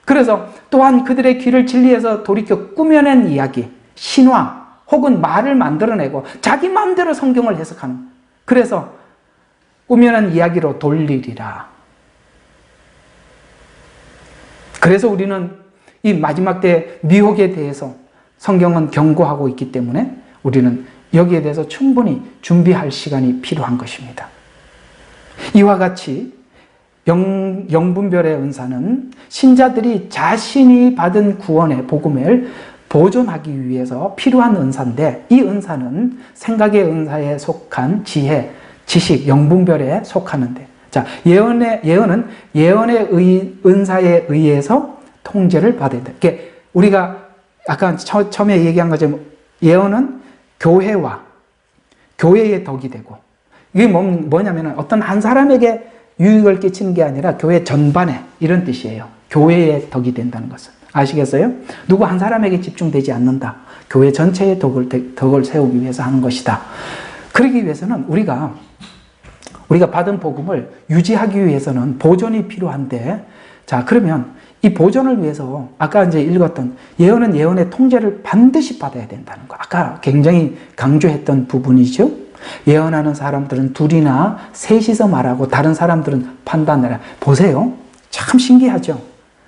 그래서 또한 그들의 귀를 진리에서 돌이켜 꾸며낸 이야기, 신화 혹은 말을 만들어내고 자기 마음대로 성경을 해석하는, 그래서 꾸며낸 이야기로 돌리리라. 그래서 우리는 이 마지막 때 미혹에 대해서 성경은 경고하고 있기 때문에 우리는 여기에 대해서 충분히 준비할 시간이 필요한 것입니다. 이와 같이 영분별의 은사는 신자들이 자신이 받은 구원의 복음을 보존하기 위해서 필요한 은사인데, 이 은사는 생각의 은사에 속한 지혜, 지식, 영분별에 속하는데, 자, 예언은 예언의 은사에 의해서 통제를 받아야 돼. 이게 우리가 아까 처음에 얘기한 것처럼 예언은 교회와 교회의 덕이 되고, 이게 뭐냐면 어떤 한 사람에게 유익을 끼치는 게 아니라 교회 전반에, 이런 뜻이에요. 교회의 덕이 된다는 것은. 아시겠어요? 누구 한 사람에게 집중되지 않는다. 교회 전체의 덕을 세우기 위해서 하는 것이다. 그러기 위해서는 우리가 받은 복음을 유지하기 위해서는 보존이 필요한데, 자, 그러면 이 보존을 위해서 아까 이제 읽었던 예언은 예언의 통제를 반드시 받아야 된다는 거. 아까 굉장히 강조했던 부분이죠. 예언하는 사람들은 둘이나 셋이서 말하고 다른 사람들은 판단을 해. 보세요. 참 신기하죠.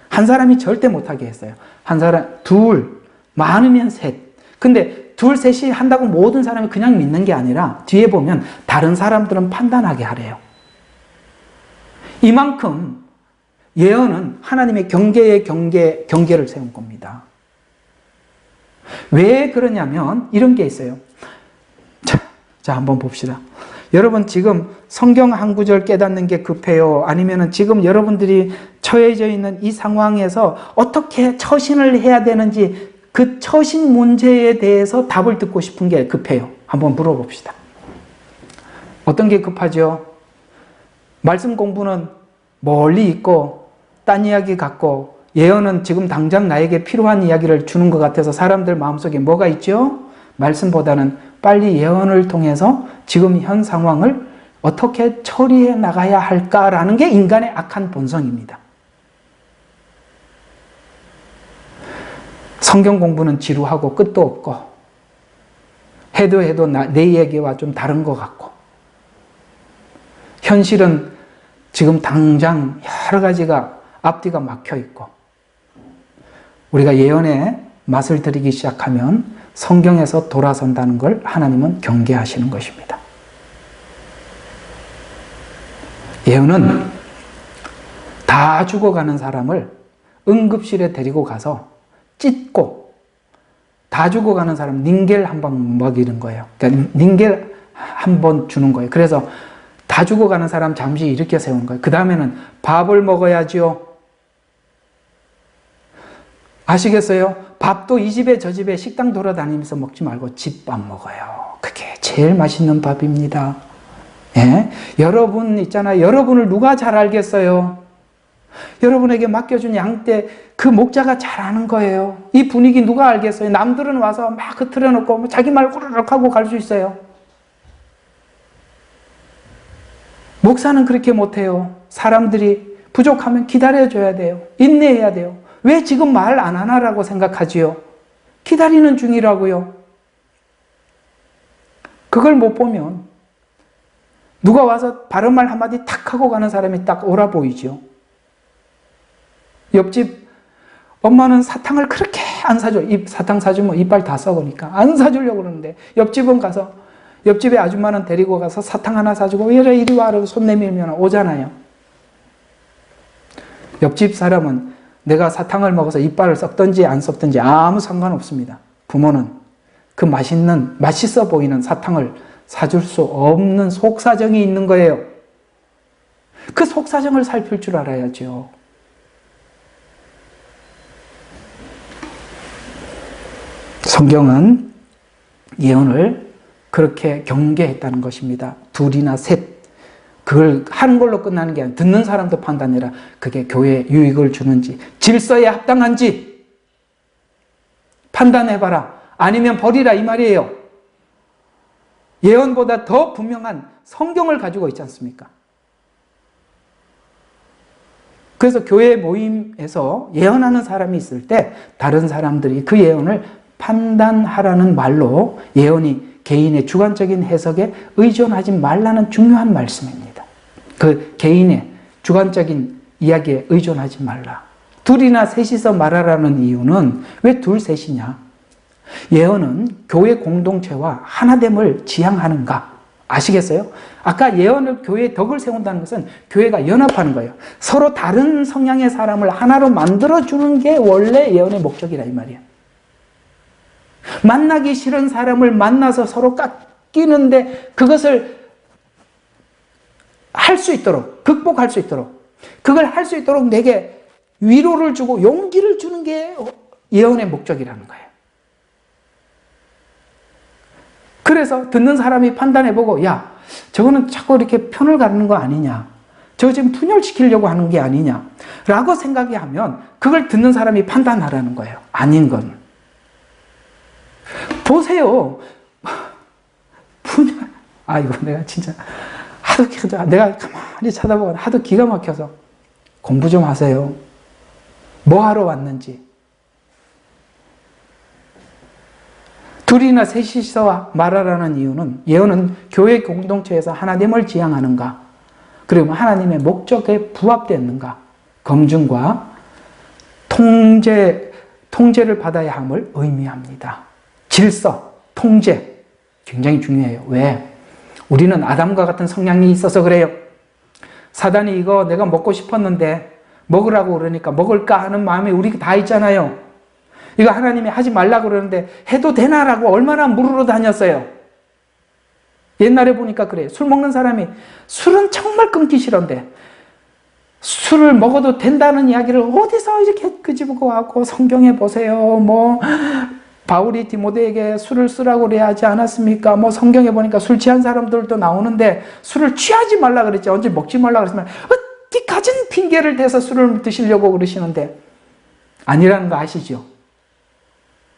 한 사람이 절대 못하게 했어요. 한 사람, 둘, 많으면 셋. 근데 둘, 셋이 한다고 모든 사람이 그냥 믿는 게 아니라 뒤에 보면 다른 사람들은 판단하게 하래요. 이만큼 예언은 하나님의 경계를 세운 겁니다. 왜 그러냐면 이런 게 있어요. 자, 한번 봅시다. 여러분 지금 성경 한 구절 깨닫는 게 급해요? 아니면 지금 여러분들이 처해져 있는 이 상황에서 어떻게 처신을 해야 되는지 그 처신 문제에 대해서 답을 듣고 싶은 게 급해요? 한번 물어봅시다. 어떤 게 급하죠? 말씀 공부는 멀리 있고 딴 이야기 같고, 예언은 지금 당장 나에게 필요한 이야기를 주는 것 같아서 사람들 마음속에 뭐가 있죠? 말씀보다는 빨리 예언을 통해서 지금 현 상황을 어떻게 처리해 나가야 할까라는 게 인간의 악한 본성입니다. 성경 공부는 지루하고 끝도 없고, 해도 내 얘기와 좀 다른 것 같고, 현실은 지금 당장 여러 가지가 앞뒤가 막혀 있고, 우리가 예언의 맛을 들이기 시작하면 성경에서 돌아선다는 걸 하나님은 경계하시는 것입니다. 예언은 다 죽어가는 사람을 응급실에 데리고 가서 찢고, 다 죽어가는 사람 닌겔 한 방 먹이는 거예요. 그러니까 닌겔 한 번 주는 거예요. 그래서 다 죽어가는 사람 잠시 일으켜 세우는 거예요. 그 다음에는 밥을 먹어야지요. 아시겠어요? 밥도 이 집에 저 집에 식당 돌아다니면서 먹지 말고 집밥 먹어요. 그게 제일 맛있는 밥입니다. 예? 여러분 있잖아요. 여러분을 누가 잘 알겠어요? 여러분에게 맡겨준 양떼 그 목자가 잘 아는 거예요. 이 분위기 누가 알겠어요? 남들은 와서 막 흐트려놓고 자기 말 후루룩 하고 갈 수 있어요. 목사는 그렇게 못해요. 사람들이 부족하면 기다려줘야 돼요. 인내해야 돼요. 왜 지금 말 안 하나라고 생각하지요? 기다리는 중이라고요. 그걸 못 보면 누가 와서 바른 말 한마디 탁 하고 가는 사람이 딱 옳아 보이죠. 옆집 엄마는 사탕을 그렇게 안 사줘. 사탕 사주면 이빨 다 썩으니까 안 사주려고 그러는데, 옆집은 가서, 옆집에 아줌마는 데리고 가서 사탕 하나 사주고 이리 와 라고 손 내밀면 오잖아요. 옆집 사람은 내가 사탕을 먹어서 이빨을 썩든지 안 썩든지 아무 상관없습니다. 부모는 그 맛있어 보이는 사탕을 사줄 수 없는 속사정이 있는 거예요. 그 속사정을 살필 줄 알아야죠. 성경은 예언을 그렇게 경계했다는 것입니다. 둘이나 셋, 그걸 하는 걸로 끝나는 게 아니라 듣는 사람도 판단해라. 그게 교회에 유익을 주는지, 질서에 합당한지 판단해봐라. 아니면 버리라 이 말이에요. 예언보다 더 분명한 성경을 가지고 있지 않습니까? 그래서 교회 모임에서 예언하는 사람이 있을 때 다른 사람들이 그 예언을 판단하라는 말로, 예언이 개인의 주관적인 해석에 의존하지 말라는 중요한 말씀입니다. 그 개인의 주관적인 이야기에 의존하지 말라. 둘이나 셋이서 말하라는 이유는 왜 둘, 셋이냐? 예언은 교회 공동체와 하나됨을 지향하는가? 아시겠어요? 아까 예언을 교회의 덕을 세운다는 것은 교회가 연합하는 거예요. 서로 다른 성향의 사람을 하나로 만들어주는 게 원래 예언의 목적이라 이 말이에요. 만나기 싫은 사람을 만나서 서로 깎이는데 그것을 할 수 있도록, 극복할 수 있도록, 그걸 할 수 있도록 내게 위로를 주고 용기를 주는 게 예언의 목적이라는 거예요. 그래서 듣는 사람이 판단해보고, 야, 저거는 자꾸 이렇게 편을 가르는 거 아니냐, 저거 지금 분열시키려고 하는 게 아니냐 라고 생각이 하면 그걸 듣는 사람이 판단하라는 거예요. 아닌 건. 보세요. 이거 내가 진짜 내가 가만히 쳐다보고 하도 기가 막혀서 공부 좀 하세요. 뭐 하러 왔는지. 둘이나 셋이서 말하라는 이유는, 예언은 교회 공동체에서 하나됨을 지향하는가, 그리고 하나님의 목적에 부합되는가, 검증과 통제를 받아야 함을 의미합니다. 질서, 통제 굉장히 중요해요. 왜? 우리는 아담과 같은 성향이 있어서 그래요. 사단이 이거 내가 먹고 싶었는데 먹으라고 그러니까 먹을까 하는 마음이 우리 다 있잖아요. 이거 하나님이 하지 말라고 그러는데 해도 되나라고 얼마나 물으러 다녔어요. 옛날에 보니까 그래요. 술 먹는 사람이 술은 정말 끊기 싫은데 술을 먹어도 된다는 이야기를 어디서 이렇게 끄집고 와고, 성경에 보세요. 바울이 디모데에게 술을 쓰라고 그래야 하지 않았습니까? 성경에 보니까 술 취한 사람들도 나오는데 술을 취하지 말라 그랬지, 언제 먹지 말라 그랬으면 어디 가진 핑계를 대서 술을 드시려고 그러시는데, 아니라는 거 아시죠?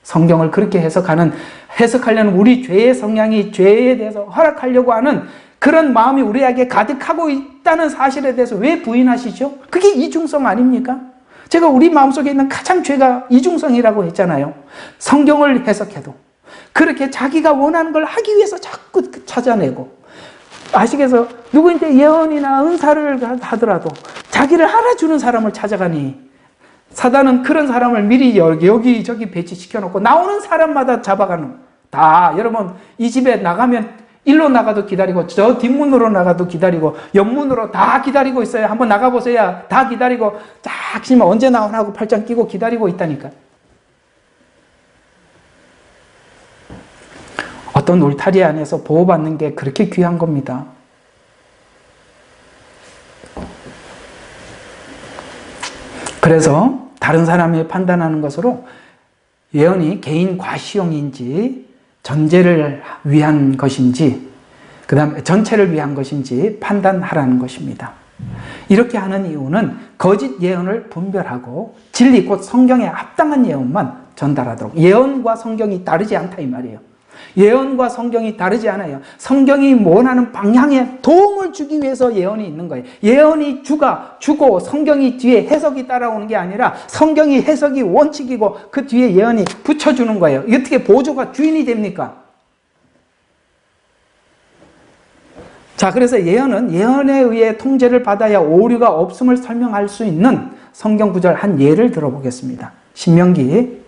성경을 그렇게 해석하려는 우리 죄의 성향이 죄에 대해서 허락하려고 하는 그런 마음이 우리에게 가득하고 있다는 사실에 대해서 왜 부인하시죠? 그게 이중성 아닙니까? 제가 우리 마음속에 있는 가장 죄가 이중성이라고 했잖아요. 성경을 해석해도 그렇게 자기가 원하는 걸 하기 위해서 자꾸 찾아내고, 아시겠어요? 누구인데 예언이나 은사를 하더라도 자기를 알아주는 사람을 찾아가니 사단은 그런 사람을 미리 여기저기 배치시켜 놓고 나오는 사람마다 잡아가는, 다 여러분 이 집에 나가면 일로 나가도 기다리고 저 뒷문으로 나가도 기다리고 옆문으로 다 기다리고 있어요. 한번 나가보세요. 다 기다리고 쫙 치면 언제 나오나 하고 팔짱 끼고 기다리고 있다니까. 어떤 울타리 안에서 보호받는 게 그렇게 귀한 겁니다. 그래서 다른 사람이 판단하는 것으로 예언이 개인 과시용인지 전제를 위한 것인지 그 다음에 전체를 위한 것인지 판단하라는 것입니다. 이렇게 하는 이유는 거짓 예언을 분별하고 진리 곧 성경에 합당한 예언만 전달하도록. 예언과 성경이 다르지 않다 이 말이에요. 예언과 성경이 다르지 않아요. 성경이 원하는 방향에 도움을 주기 위해서 예언이 있는 거예요. 예언이 주고 성경이 뒤에 해석이 따라오는 게 아니라 성경이 해석이 원칙이고 그 뒤에 예언이 붙여주는 거예요. 어떻게 보조가 주인이 됩니까? 자, 그래서 예언은 예언에 의해 통제를 받아야 오류가 없음을 설명할 수 있는 성경 구절 한 예를 들어보겠습니다. 신명기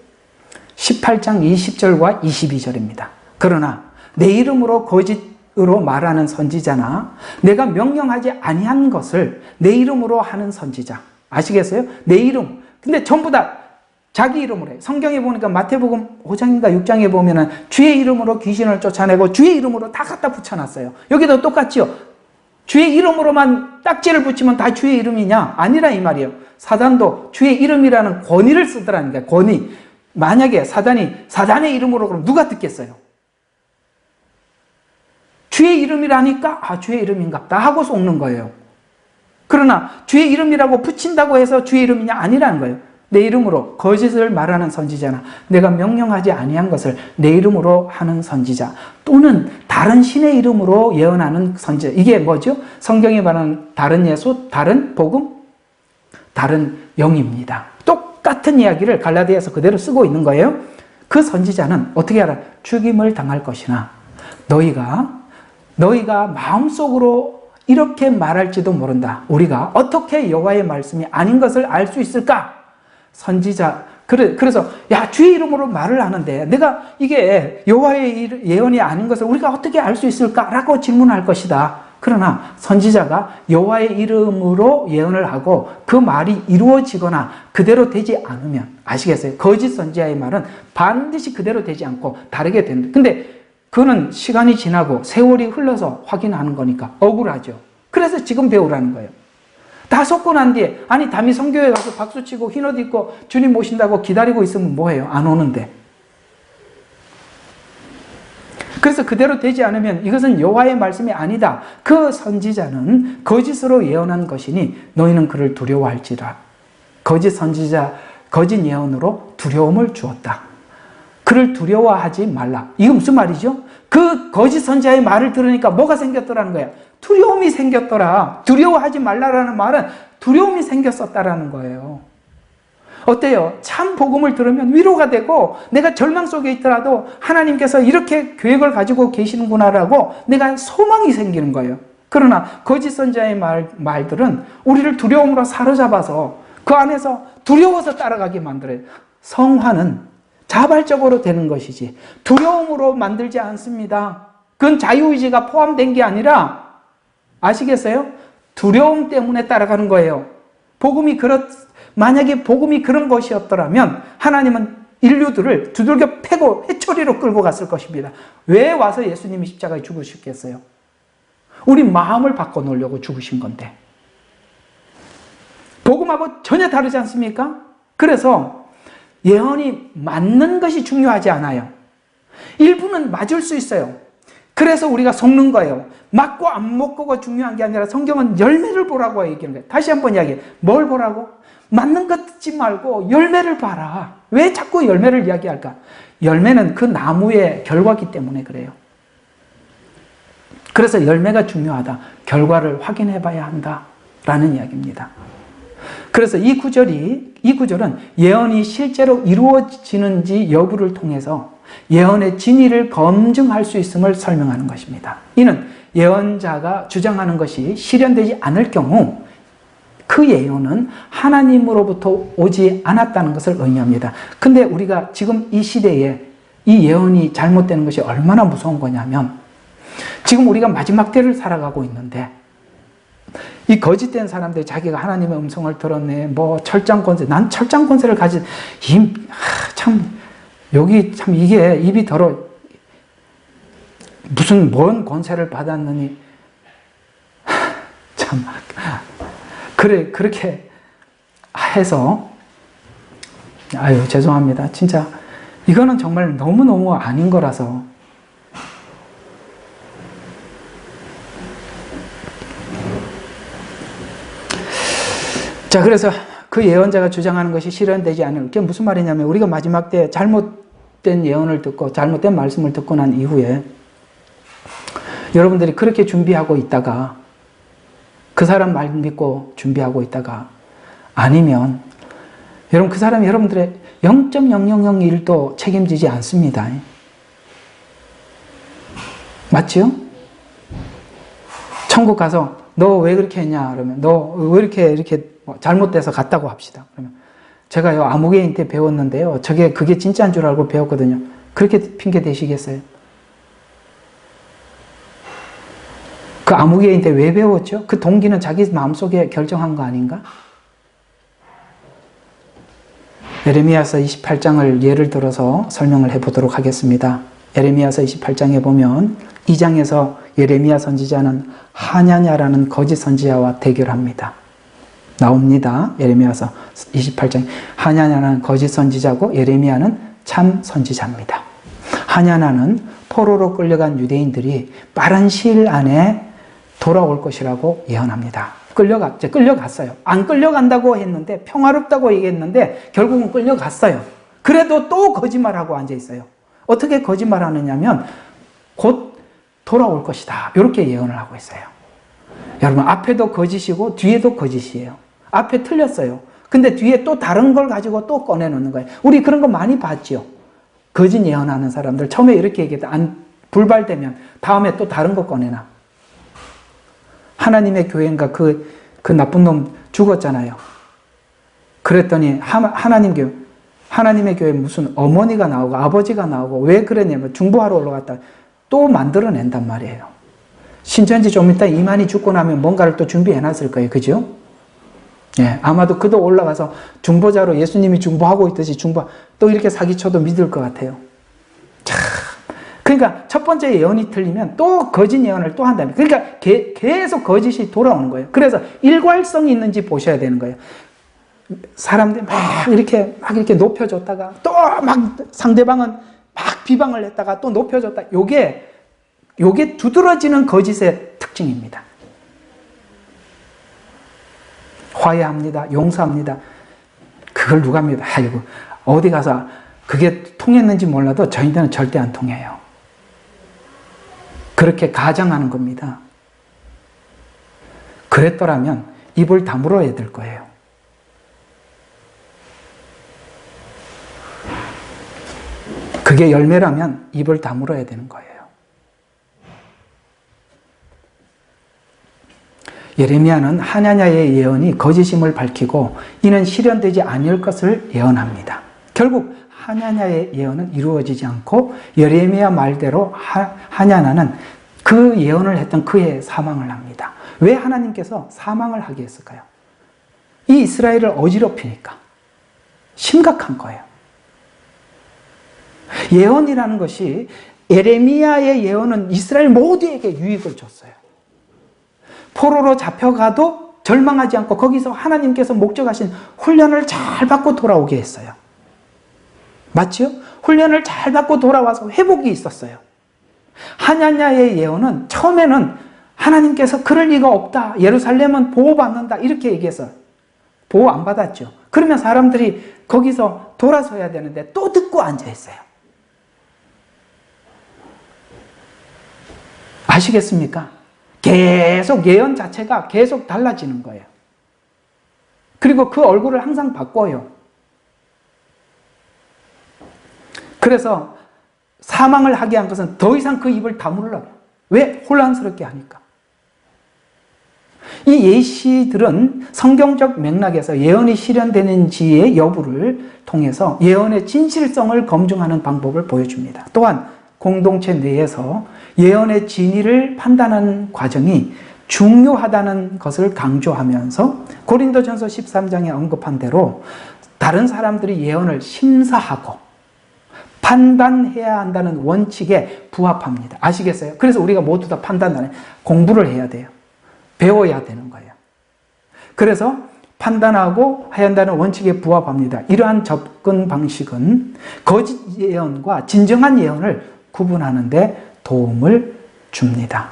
18장 20절과 22절입니다. 그러나 내 이름으로 거짓으로 말하는 선지자나 내가 명령하지 아니한 것을 내 이름으로 하는 선지자. 아시겠어요? 내 이름. 근데 전부 다 자기 이름으로 해요. 성경에 보니까 마태복음 5장인가 6장에 보면은 주의 이름으로 귀신을 쫓아내고 주의 이름으로 다 갖다 붙여놨어요. 여기도 똑같지요. 주의 이름으로만 딱지를 붙이면 다 주의 이름이냐? 아니라 이 말이에요. 사단도 주의 이름이라는 권위를 쓰더라니까. 권위. 만약에 사단의 이름으로 그럼 누가 듣겠어요? 주의 이름이라니까 주의 이름인갑다 하고 속는 거예요. 그러나 주의 이름이라고 붙인다고 해서 주의 이름이냐? 아니라는 거예요. 내 이름으로 거짓을 말하는 선지자나 내가 명령하지 아니한 것을 내 이름으로 하는 선지자 또는 다른 신의 이름으로 예언하는 선지자. 이게 뭐죠? 성경이 말하는 다른 예수, 다른 복음, 다른 영입니다. 똑같은 이야기를 갈라디아서 그대로 쓰고 있는 거예요. 그 선지자는 어떻게 알아? 죽임을 당할 것이나 너희가 마음속으로 이렇게 말할지도 모른다. 우리가 어떻게 여호와의 말씀이 아닌 것을 알 수 있을까? 선지자. 그래서 야, 주의 이름으로 말을 하는데 내가 이게 여호와의 예언이 아닌 것을 우리가 어떻게 알 수 있을까라고 질문할 것이다. 그러나 선지자가 여호와의 이름으로 예언을 하고 그 말이 이루어지거나 그대로 되지 않으면, 아시겠어요? 거짓 선지자의 말은 반드시 그대로 되지 않고 다르게 된다. 근데 그거는 시간이 지나고 세월이 흘러서 확인하는 거니까 억울하죠. 그래서 지금 배우라는 거예요. 다 속고 난 뒤에 담이 선교회 가서 박수치고 흰옷 입고 주님 모신다고 기다리고 있으면 뭐해요? 안 오는데. 그래서 그대로 되지 않으면 이것은 여호와의 말씀이 아니다. 그 선지자는 거짓으로 예언한 것이니 너희는 그를 두려워할지라. 거짓 선지자, 거짓 예언으로 두려움을 주었다. 그를 두려워하지 말라. 이거 무슨 말이죠? 그 거짓 선지자의 말을 들으니까 뭐가 생겼더라는 거예요? 두려움이 생겼더라. 두려워하지 말라라는 말은 두려움이 생겼었다라는 거예요. 어때요? 참 복음을 들으면 위로가 되고 내가 절망 속에 있더라도 하나님께서 이렇게 계획을 가지고 계시는구나라고 내가 소망이 생기는 거예요. 그러나 거짓 선지자의 말들은 우리를 두려움으로 사로잡아서 그 안에서 두려워서 따라가게 만들어요. 성화는 자발적으로 되는 것이지 두려움으로 만들지 않습니다. 그건 자유의지가 포함된 게 아니라, 아시겠어요? 두려움 때문에 따라가는 거예요. 만약에 복음이 그런 것이었더라면 하나님은 인류들을 두들겨 패고 회초리로 끌고 갔을 것입니다. 왜 와서 예수님이 십자가에 죽으셨겠어요? 우리 마음을 바꿔놓으려고 죽으신 건데. 복음하고 전혀 다르지 않습니까? 그래서 예언이 맞는 것이 중요하지 않아요. 일부는 맞을 수 있어요. 그래서 우리가 속는 거예요. 맞고 안 맞고가 중요한 게 아니라 성경은 열매를 보라고 얘기하는 거예요. 다시 한번 이야기해요. 뭘 보라고? 맞는 것 듣지 말고 열매를 봐라. 왜 자꾸 열매를 이야기할까? 열매는 그 나무의 결과기 때문에 그래요. 그래서 열매가 중요하다. 결과를 확인해 봐야 한다라는 이야기입니다. 그래서 이 구절은 예언이 실제로 이루어지는지 여부를 통해서 예언의 진위를 검증할 수 있음을 설명하는 것입니다. 이는 예언자가 주장하는 것이 실현되지 않을 경우 그 예언은 하나님으로부터 오지 않았다는 것을 의미합니다. 근데 우리가 지금 이 시대에 이 예언이 잘못되는 것이 얼마나 무서운 거냐면 지금 우리가 마지막 때를 살아가고 있는데 이 거짓된 사람들이 자기가 하나님의 음성을 들었네, 뭐 철장 권세, 난 철장 권세를 가진 참 여기 참 이게 입이 더러 무슨 뭔 권세를 받았느니 참 그래 그렇게 해서 아유 죄송합니다. 진짜 이거는 정말 너무너무 아닌 거라서 자 그래서 그 예언자가 주장하는 것이 실현되지 않을 그게 무슨 말이냐면 우리가 마지막 때 잘못된 예언을 듣고 잘못된 말씀을 듣고 난 이후에 여러분들이 그렇게 준비하고 있다가 그 사람 말 믿고 준비하고 있다가 아니면 여러분 그 사람이 여러분들의 0.0001도 책임지지 않습니다. 맞죠? 천국 가서 너 왜 그렇게 했냐 그러면 너 왜 이렇게 잘못돼서 갔다고 합시다. 그러면 제가요 아무개인 때 배웠는데요. 그게 진짜인 줄 알고 배웠거든요. 그렇게 핑계 대시겠어요? 그 아무개인 때 왜 배웠죠? 그 동기는 자기 마음속에 결정한 거 아닌가? 예레미야서 28장을 예를 들어서 설명을 해보도록 하겠습니다. 예레미야서 28장에 보면 2장에서 예레미야 선지자는 하냐냐라는 거짓 선지자와 대결합니다. 나옵니다. 예레미야서 28장 하냐냐는 거짓 선지자고 예레미야는 참 선지자입니다. 하냐냐는 포로로 끌려간 유대인들이 빠른 시일 안에 돌아올 것이라고 예언합니다. 끌려갔어요. 안 끌려간다고 했는데 평화롭다고 얘기했는데 결국은 끌려갔어요. 그래도 또 거짓말하고 앉아있어요. 어떻게 거짓말하느냐면 곧 돌아올 것이다. 이렇게 예언을 하고 있어요. 여러분 앞에도 거짓이고 뒤에도 거짓이에요. 앞에 틀렸어요. 근데 뒤에 또 다른 걸 가지고 또 꺼내놓는 거예요. 우리 그런 거 많이 봤죠. 거짓 예언하는 사람들 처음에 이렇게 얘기했다. 불발되면 다음에 또 다른 거 꺼내놔. 하나님의 교회인가 그 나쁜 놈 죽었잖아요. 그랬더니 하나님의 교회 무슨 어머니가 나오고 아버지가 나오고 왜 그랬냐면 중보하러 올라갔다 또 만들어낸단 말이에요. 신천지 좀 이따 이만희 죽고 나면 뭔가를 또 준비해놨을 거예요. 그죠? 예, 아마도 그도 올라가서 중보자로 예수님이 중보하고 있듯이 또 이렇게 사기쳐도 믿을 것 같아요. 참. 그러니까 첫 번째 예언이 틀리면 또 거짓 예언을 또 한다면 그러니까 계속 거짓이 돌아오는 거예요. 그래서 일괄성이 있는지 보셔야 되는 거예요. 사람들이 막 이렇게 높여줬다가 또 막 상대방은 막 비방을 했다가 또 높여줬다. 요게 두드러지는 거짓의 특징입니다. 화해합니다. 용서합니다. 그걸 누가 믿어? 아이고 어디 가서 그게 통했는지 몰라도 저희들은 절대 안 통해요. 그렇게 가정하는 겁니다. 그랬더라면 입을 다물어야 될 거예요. 그게 열매라면 입을 다물어야 되는 거예요. 예레미야는 하냐냐의 예언이 거짓임을 밝히고 이는 실현되지 아니할 것을 예언합니다. 결국 하냐냐의 예언은 이루어지지 않고 예레미야 말대로 하냐냐는 그 예언을 했던 그의 사망을 합니다. 왜 하나님께서 사망을 하게 했을까요? 이 이스라엘을 어지럽히니까. 심각한 거예요. 예언이라는 것이 예레미야의 예언은 이스라엘 모두에게 유익을 줬어요. 포로로 잡혀가도 절망하지 않고 거기서 하나님께서 목적하신 훈련을 잘 받고 돌아오게 했어요. 맞죠? 훈련을 잘 받고 돌아와서 회복이 있었어요. 하냐냐의 예언은 처음에는 하나님께서 그럴 리가 없다. 예루살렘은 보호받는다. 이렇게 얘기해서 보호 안 받았죠. 그러면 사람들이 거기서 돌아서야 되는데 또 듣고 앉아있어요. 아시겠습니까? 계속 예언 자체가 계속 달라지는 거예요. 그리고 그 얼굴을 항상 바꿔요. 그래서 사망을 하게 한 것은 더 이상 그 입을 다물으라고. 왜? 혼란스럽게 하니까. 이 예시들은 성경적 맥락에서 예언이 실현되는지의 여부를 통해서 예언의 진실성을 검증하는 방법을 보여줍니다. 또한 공동체 내에서 예언의 진위를 판단하는 과정이 중요하다는 것을 강조하면서 고린도전서 13장에 언급한 대로 다른 사람들이 예언을 심사하고 판단해야 한다는 원칙에 부합합니다. 아시겠어요? 그래서 우리가 모두 다 판단하는 공부를 해야 돼요. 배워야 되는 거예요. 그래서 판단하고 해야 한다는 원칙에 부합합니다. 이러한 접근 방식은 거짓 예언과 진정한 예언을 구분하는 데 도움을 줍니다.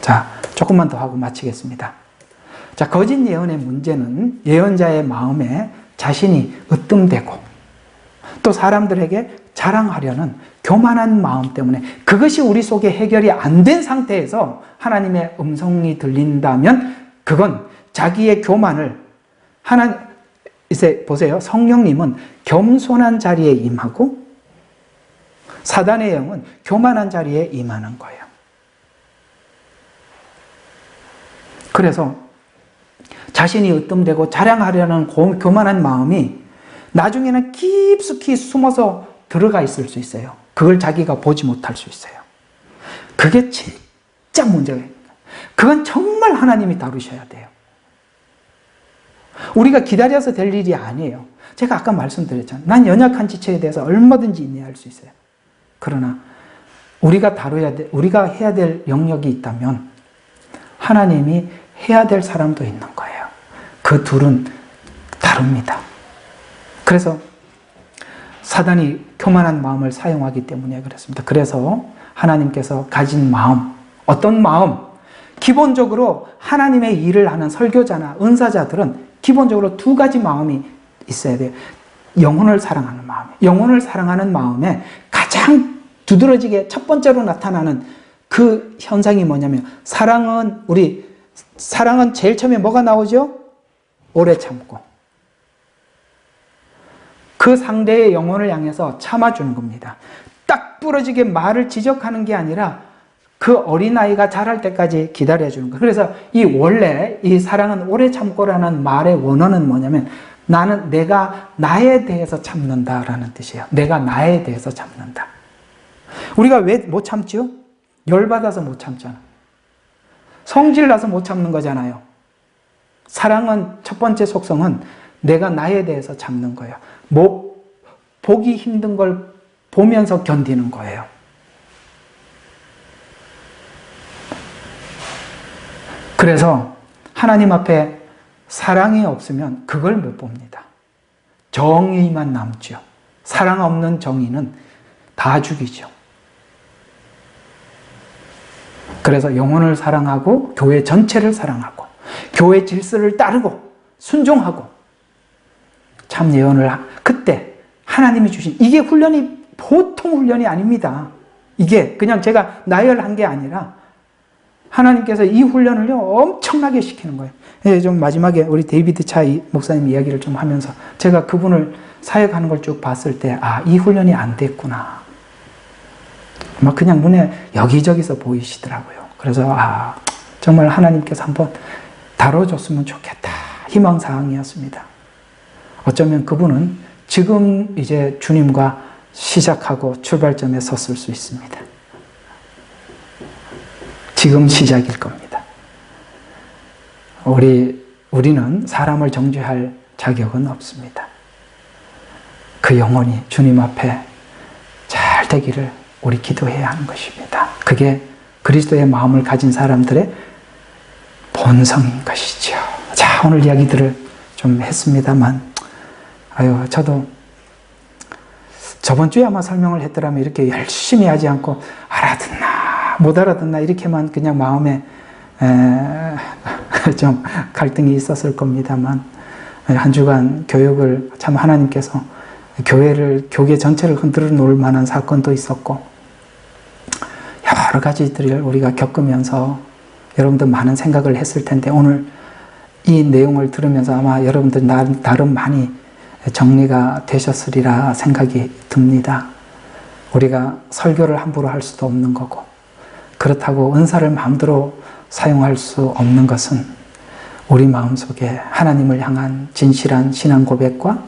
자, 조금만 더 하고 마치겠습니다. 자, 거짓 예언의 문제는 예언자의 마음에 자신이 으뜸되고 또 사람들에게 자랑하려는 교만한 마음 때문에 그것이 우리 속에 해결이 안 된 상태에서 하나님의 음성이 들린다면 그건 자기의 교만을 이제 보세요. 성령님은 겸손한 자리에 임하고 사단의 영은 교만한 자리에 임하는 거예요. 그래서 자신이 으뜸되고 자랑하려는 교만한 마음이 나중에는 깊숙이 숨어서 들어가 있을 수 있어요. 그걸 자기가 보지 못할 수 있어요. 그게 진짜 문제예요. 그건 정말 하나님이 다루셔야 돼요. 우리가 기다려서 될 일이 아니에요. 제가 아까 말씀드렸잖아요. 난 연약한 지체에 대해서 얼마든지 인내할 수 있어요. 그러나 우리가 우리가 해야 될 영역이 있다면 하나님이 해야 될 사람도 있는 거예요. 그 둘은 다릅니다. 그래서 사단이 교만한 마음을 사용하기 때문에 그렇습니다. 그래서 하나님께서 가진 마음, 어떤 마음? 기본적으로 하나님의 일을 하는 설교자나 은사자들은 기본적으로 두 가지 마음이 있어야 돼요. 영혼을 사랑하는 마음. 영혼을 사랑하는 마음에 가장 두드러지게 첫 번째로 나타나는 그 현상이 뭐냐면 사랑은 제일 처음에 뭐가 나오죠? 오래 참고. 그 상대의 영혼을 향해서 참아주는 겁니다. 딱 부러지게 말을 지적하는 게 아니라 그 어린아이가 자랄 때까지 기다려주는 거예요. 그래서 원래 이 사랑은 오래 참고라는 말의 원어는 뭐냐면 내가 나에 대해서 참는다라는 뜻이에요. 내가 나에 대해서 참는다. 우리가 왜 못 참죠? 열받아서 못 참잖아. 성질나서 못 참는 거잖아요. 사랑은 첫 번째 속성은 내가 나에 대해서 참는 거예요. 보기 힘든 걸 보면서 견디는 거예요. 그래서 하나님 앞에 사랑이 없으면 그걸 못 봅니다. 정의만 남죠. 사랑 없는 정의는 다 죽이죠. 그래서 영혼을 사랑하고 교회 전체를 사랑하고 교회 질서를 따르고 순종하고 참 예언을 그때 하나님이 주신 이게 훈련이 보통 훈련이 아닙니다. 이게 그냥 제가 나열한 게 아니라 하나님께서 이 훈련을요 엄청나게 시키는 거예요. 예, 좀 마지막에 우리 데이비드 차이 목사님 이야기를 좀 하면서 제가 그분을 사역하는 걸 쭉 봤을 때 이 훈련이 안 됐구나. 막 그냥 눈에 여기저기서 보이시더라고요. 그래서 정말 하나님께서 한번 다뤄줬으면 좋겠다. 희망사항이었습니다. 어쩌면 그분은 지금 이제 주님과 시작하고 출발점에 섰을 수 있습니다. 지금 시작일 겁니다. 우리는 사람을 정죄할 자격은 없습니다. 그 영혼이 주님 앞에 잘 되기를 우리 기도해야 하는 것입니다. 그게 그리스도의 마음을 가진 사람들의 본성인 것이죠. 자, 오늘 이야기들을 좀 했습니다만 저도 저번 주에 아마 설명을 했더라면 이렇게 열심히 하지 않고 알아듣나 못 알아듣나 이렇게만 그냥 마음에 좀 갈등이 있었을 겁니다만 한 주간 교육을 참 하나님께서 교회 전체를 흔들어 놓을 만한 사건도 있었고 여러 가지들을 우리가 겪으면서 여러분들 많은 생각을 했을 텐데 오늘 이 내용을 들으면서 아마 여러분들 나름 많이 정리가 되셨으리라 생각이 듭니다. 우리가 설교를 함부로 할 수도 없는 거고 그렇다고 은사를 마음대로 사용할 수 없는 것은 우리 마음속에 하나님을 향한 진실한 신앙 고백과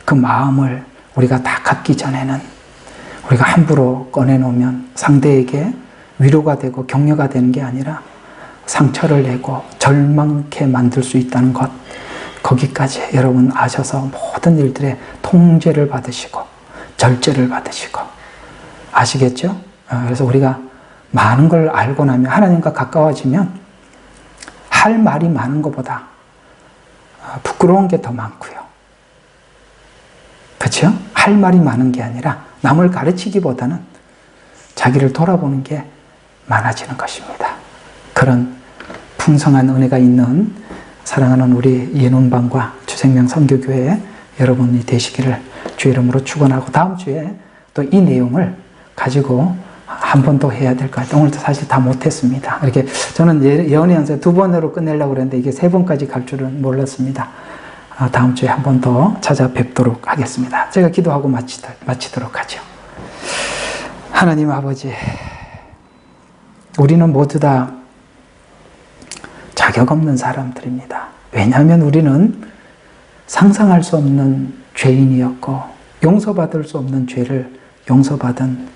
그 마음을 우리가 다 갖기 전에는 우리가 함부로 꺼내놓으면 상대에게 위로가 되고 격려가 되는 게 아니라 상처를 내고 절망케 만들 수 있다는 것, 거기까지 여러분 아셔서 모든 일들의 통제를 받으시고 절제를 받으시고 아시겠죠? 그래서 우리가 많은 걸 알고 나면 하나님과 가까워지면 할 말이 많은 것보다 부끄러운 게 더 많고요. 그렇죠? 할 말이 많은 게 아니라 남을 가르치기보다는 자기를 돌아보는 게 많아지는 것입니다. 그런 풍성한 은혜가 있는 사랑하는 우리 예논방과 주생명 선교교회 여러분이 되시기를 주의 이름으로 축원하고 다음 주에 또 이 내용을 가지고 한 번 더 해야 될 것 같아요. 오늘도 사실 다 못했습니다. 이렇게 저는 예언의 연세 2번으로 끝내려고 그랬는데 이게 3번까지 갈 줄은 몰랐습니다. 다음 주에 한 번 더 찾아뵙도록 하겠습니다. 제가 기도하고 마치도록 하죠. 하나님 아버지, 우리는 모두 다 자격 없는 사람들입니다. 왜냐하면 우리는 상상할 수 없는 죄인이었고 용서받을 수 없는 죄를 용서받은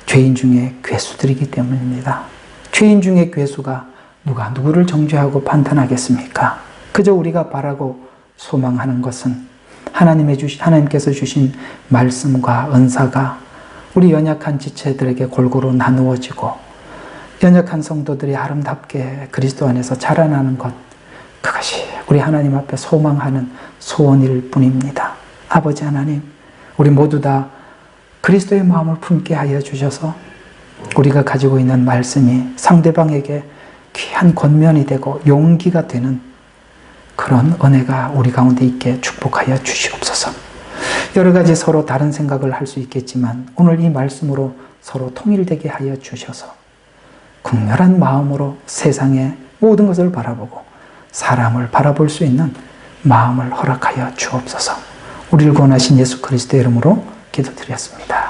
죄인 중에 괴수들이기 때문입니다. 죄인 중에 괴수가 누가 누구를 정죄하고 판단하겠습니까? 그저 우리가 바라고 소망하는 것은 하나님께서 주신 말씀과 은사가 우리 연약한 지체들에게 골고루 나누어지고 연약한 성도들이 아름답게 그리스도 안에서 자라나는 것, 그것이 우리 하나님 앞에 소망하는 소원일 뿐입니다. 아버지 하나님, 우리 모두 다 그리스도의 마음을 품게 하여 주셔서 우리가 가지고 있는 말씀이 상대방에게 귀한 권면이 되고 용기가 되는 그런 은혜가 우리 가운데 있게 축복하여 주시옵소서. 여러 가지 서로 다른 생각을 할 수 있겠지만 오늘 이 말씀으로 서로 통일되게 하여 주셔서 극렬한 마음으로 세상의 모든 것을 바라보고 사람을 바라볼 수 있는 마음을 허락하여 주옵소서. 우리를 구원하신 예수 그리스도의 이름으로 기도드렸습니다.